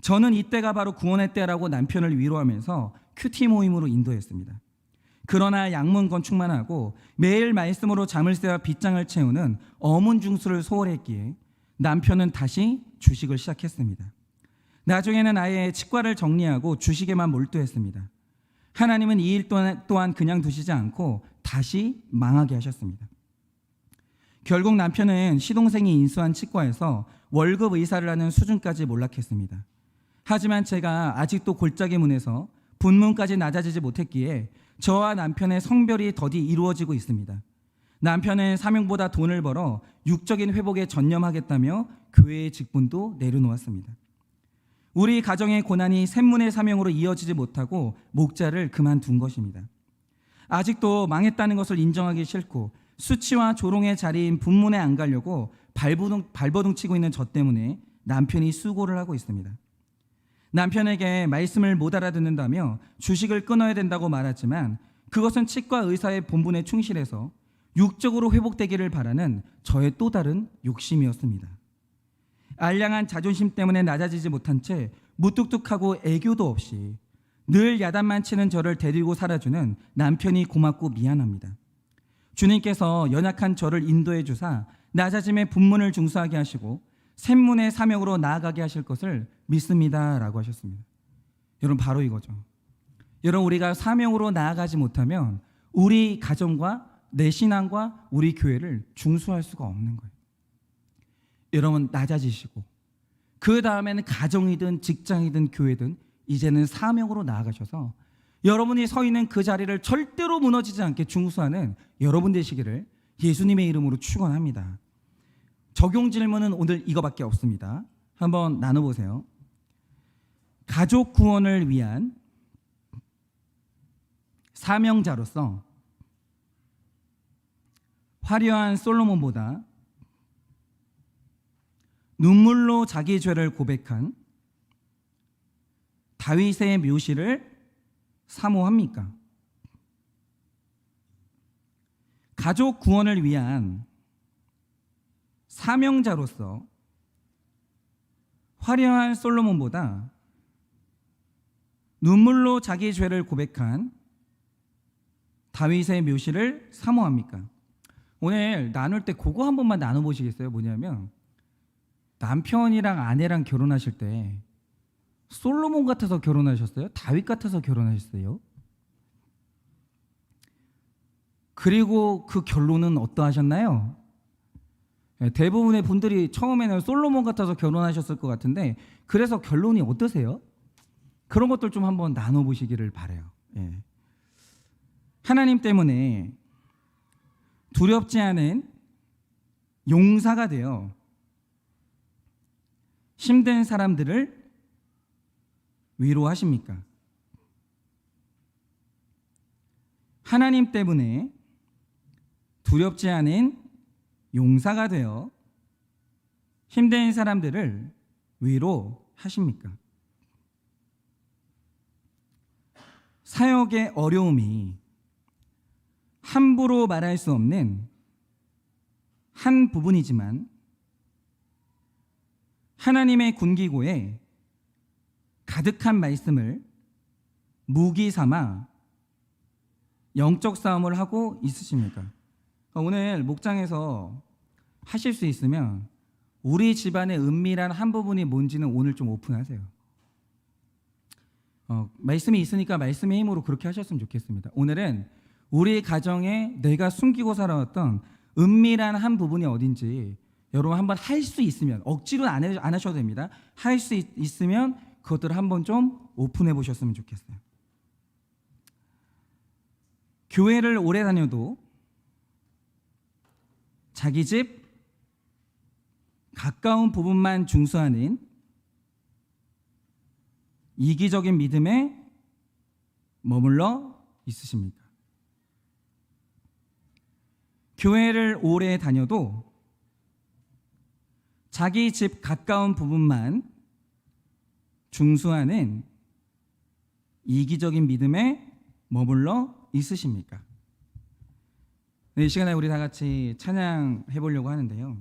Speaker 2: 저는 이때가 바로 구원의 때라고 남편을 위로하면서 큐티 모임으로 인도했습니다. 그러나 양문 건축만 하고 매일 말씀으로 자물쇠와 빗장을 채우는 어문중수를 소홀히 했기에 남편은 다시 주식을 시작했습니다. 나중에는 아예 치과를 정리하고 주식에만 몰두했습니다. 하나님은 이 일 또한 그냥 두시지 않고 다시 망하게 하셨습니다. 결국 남편은 시동생이 인수한 치과에서 월급 의사를 하는 수준까지 몰락했습니다. 하지만 제가 아직도 골짜기 문에서 분문까지 낮아지지 못했기에 저와 남편의 성별이 더디 이루어지고 있습니다. 남편은 사명보다 돈을 벌어 육적인 회복에 전념하겠다며 교회의 직분도 내려놓았습니다. 우리 가정의 고난이 샘문의 사명으로 이어지지 못하고 목자를 그만둔 것입니다. 아직도 망했다는 것을 인정하기 싫고 수치와 조롱의 자리인 분문에 안 가려고 발버둥 치고 있는 저 때문에 남편이 수고를 하고 있습니다. 남편에게 말씀을 못 알아듣는다며 주식을 끊어야 된다고 말하지만 그것은 치과 의사의 본분에 충실해서 육적으로 회복되기를 바라는 저의 또 다른 욕심이었습니다. 알량한 자존심 때문에 낮아지지 못한 채 무뚝뚝하고 애교도 없이 늘 야단만 치는 저를 데리고 살아주는 남편이 고맙고 미안합니다. 주님께서 연약한 저를 인도해 주사 낮아짐의 분문을 중수하게 하시고 샘문의 사명으로 나아가게 하실 것을 믿습니다 라고 하셨습니다. 여러분, 바로 이거죠. 여러분, 우리가 사명으로 나아가지 못하면 우리 가정과 내 신앙과 우리 교회를 중수할 수가 없는 거예요. 여러분, 낮아지시고 그 다음에는 가정이든 직장이든 교회든 이제는 사명으로 나아가셔서 여러분이 서 있는 그 자리를 절대로 무너지지 않게 중수하는 여러분 되시기를 예수님의 이름으로 축원합니다. 적용 질문은 오늘 이거밖에 없습니다. 한번 나눠보세요. 가족 구원을 위한 사명자로서 화려한 솔로몬보다 눈물로 자기 죄를 고백한 다윗의 묘시를 사모합니까? 가족 구원을 위한 사명자로서 화려한 솔로몬보다 눈물로 자기 죄를 고백한 다윗의 묘시를 사모합니까? 오늘 나눌 때 그거 한 번만 나눠보시겠어요? 뭐냐면 남편이랑 아내랑 결혼하실 때 솔로몬 같아서 결혼하셨어요? 다윗 같아서 결혼하셨어요? 그리고 그 결론은 어떠하셨나요? 대부분의 분들이 처음에는 솔로몬 같아서 결혼하셨을 것 같은데 그래서 결론이 어떠세요? 그런 것들 좀 한번 나눠보시기를 바라요. 하나님 때문에 두렵지 않은 용사가 되어 힘든 사람들을 위로하십니까? 하나님 때문에 두렵지 않은 용사가 되어 힘든 사람들을 위로하십니까? 사역의 어려움이 함부로 말할 수 없는 한 부분이지만 하나님의 군기고에 가득한 말씀을 무기 삼아 영적 싸움을 하고 있으십니까? 오늘 목장에서 하실 수 있으면 우리 집안의 은밀한 한 부분이 뭔지는 오늘 좀 오픈하세요. 말씀이 있으니까 말씀의 힘으로 그렇게 하셨으면 좋겠습니다. 오늘은 우리 가정에 내가 숨기고 살아왔던 은밀한 한 부분이 어딘지 여러분 한번 할 수 있으면, 억지로 안 하셔도 됩니다. 할 수 있으면 그것들을 한번 좀 오픈해 보셨으면 좋겠어요. 교회를 오래 다녀도 자기 집 가까운 부분만 중수하는 이기적인 믿음에 머물러 있으십니까? 교회를 오래 다녀도 자기 집 가까운 부분만 중수하는 이기적인 믿음에 머물러 있으십니까? 이 시간에 우리 다 같이 찬양해 보려고 하는데요.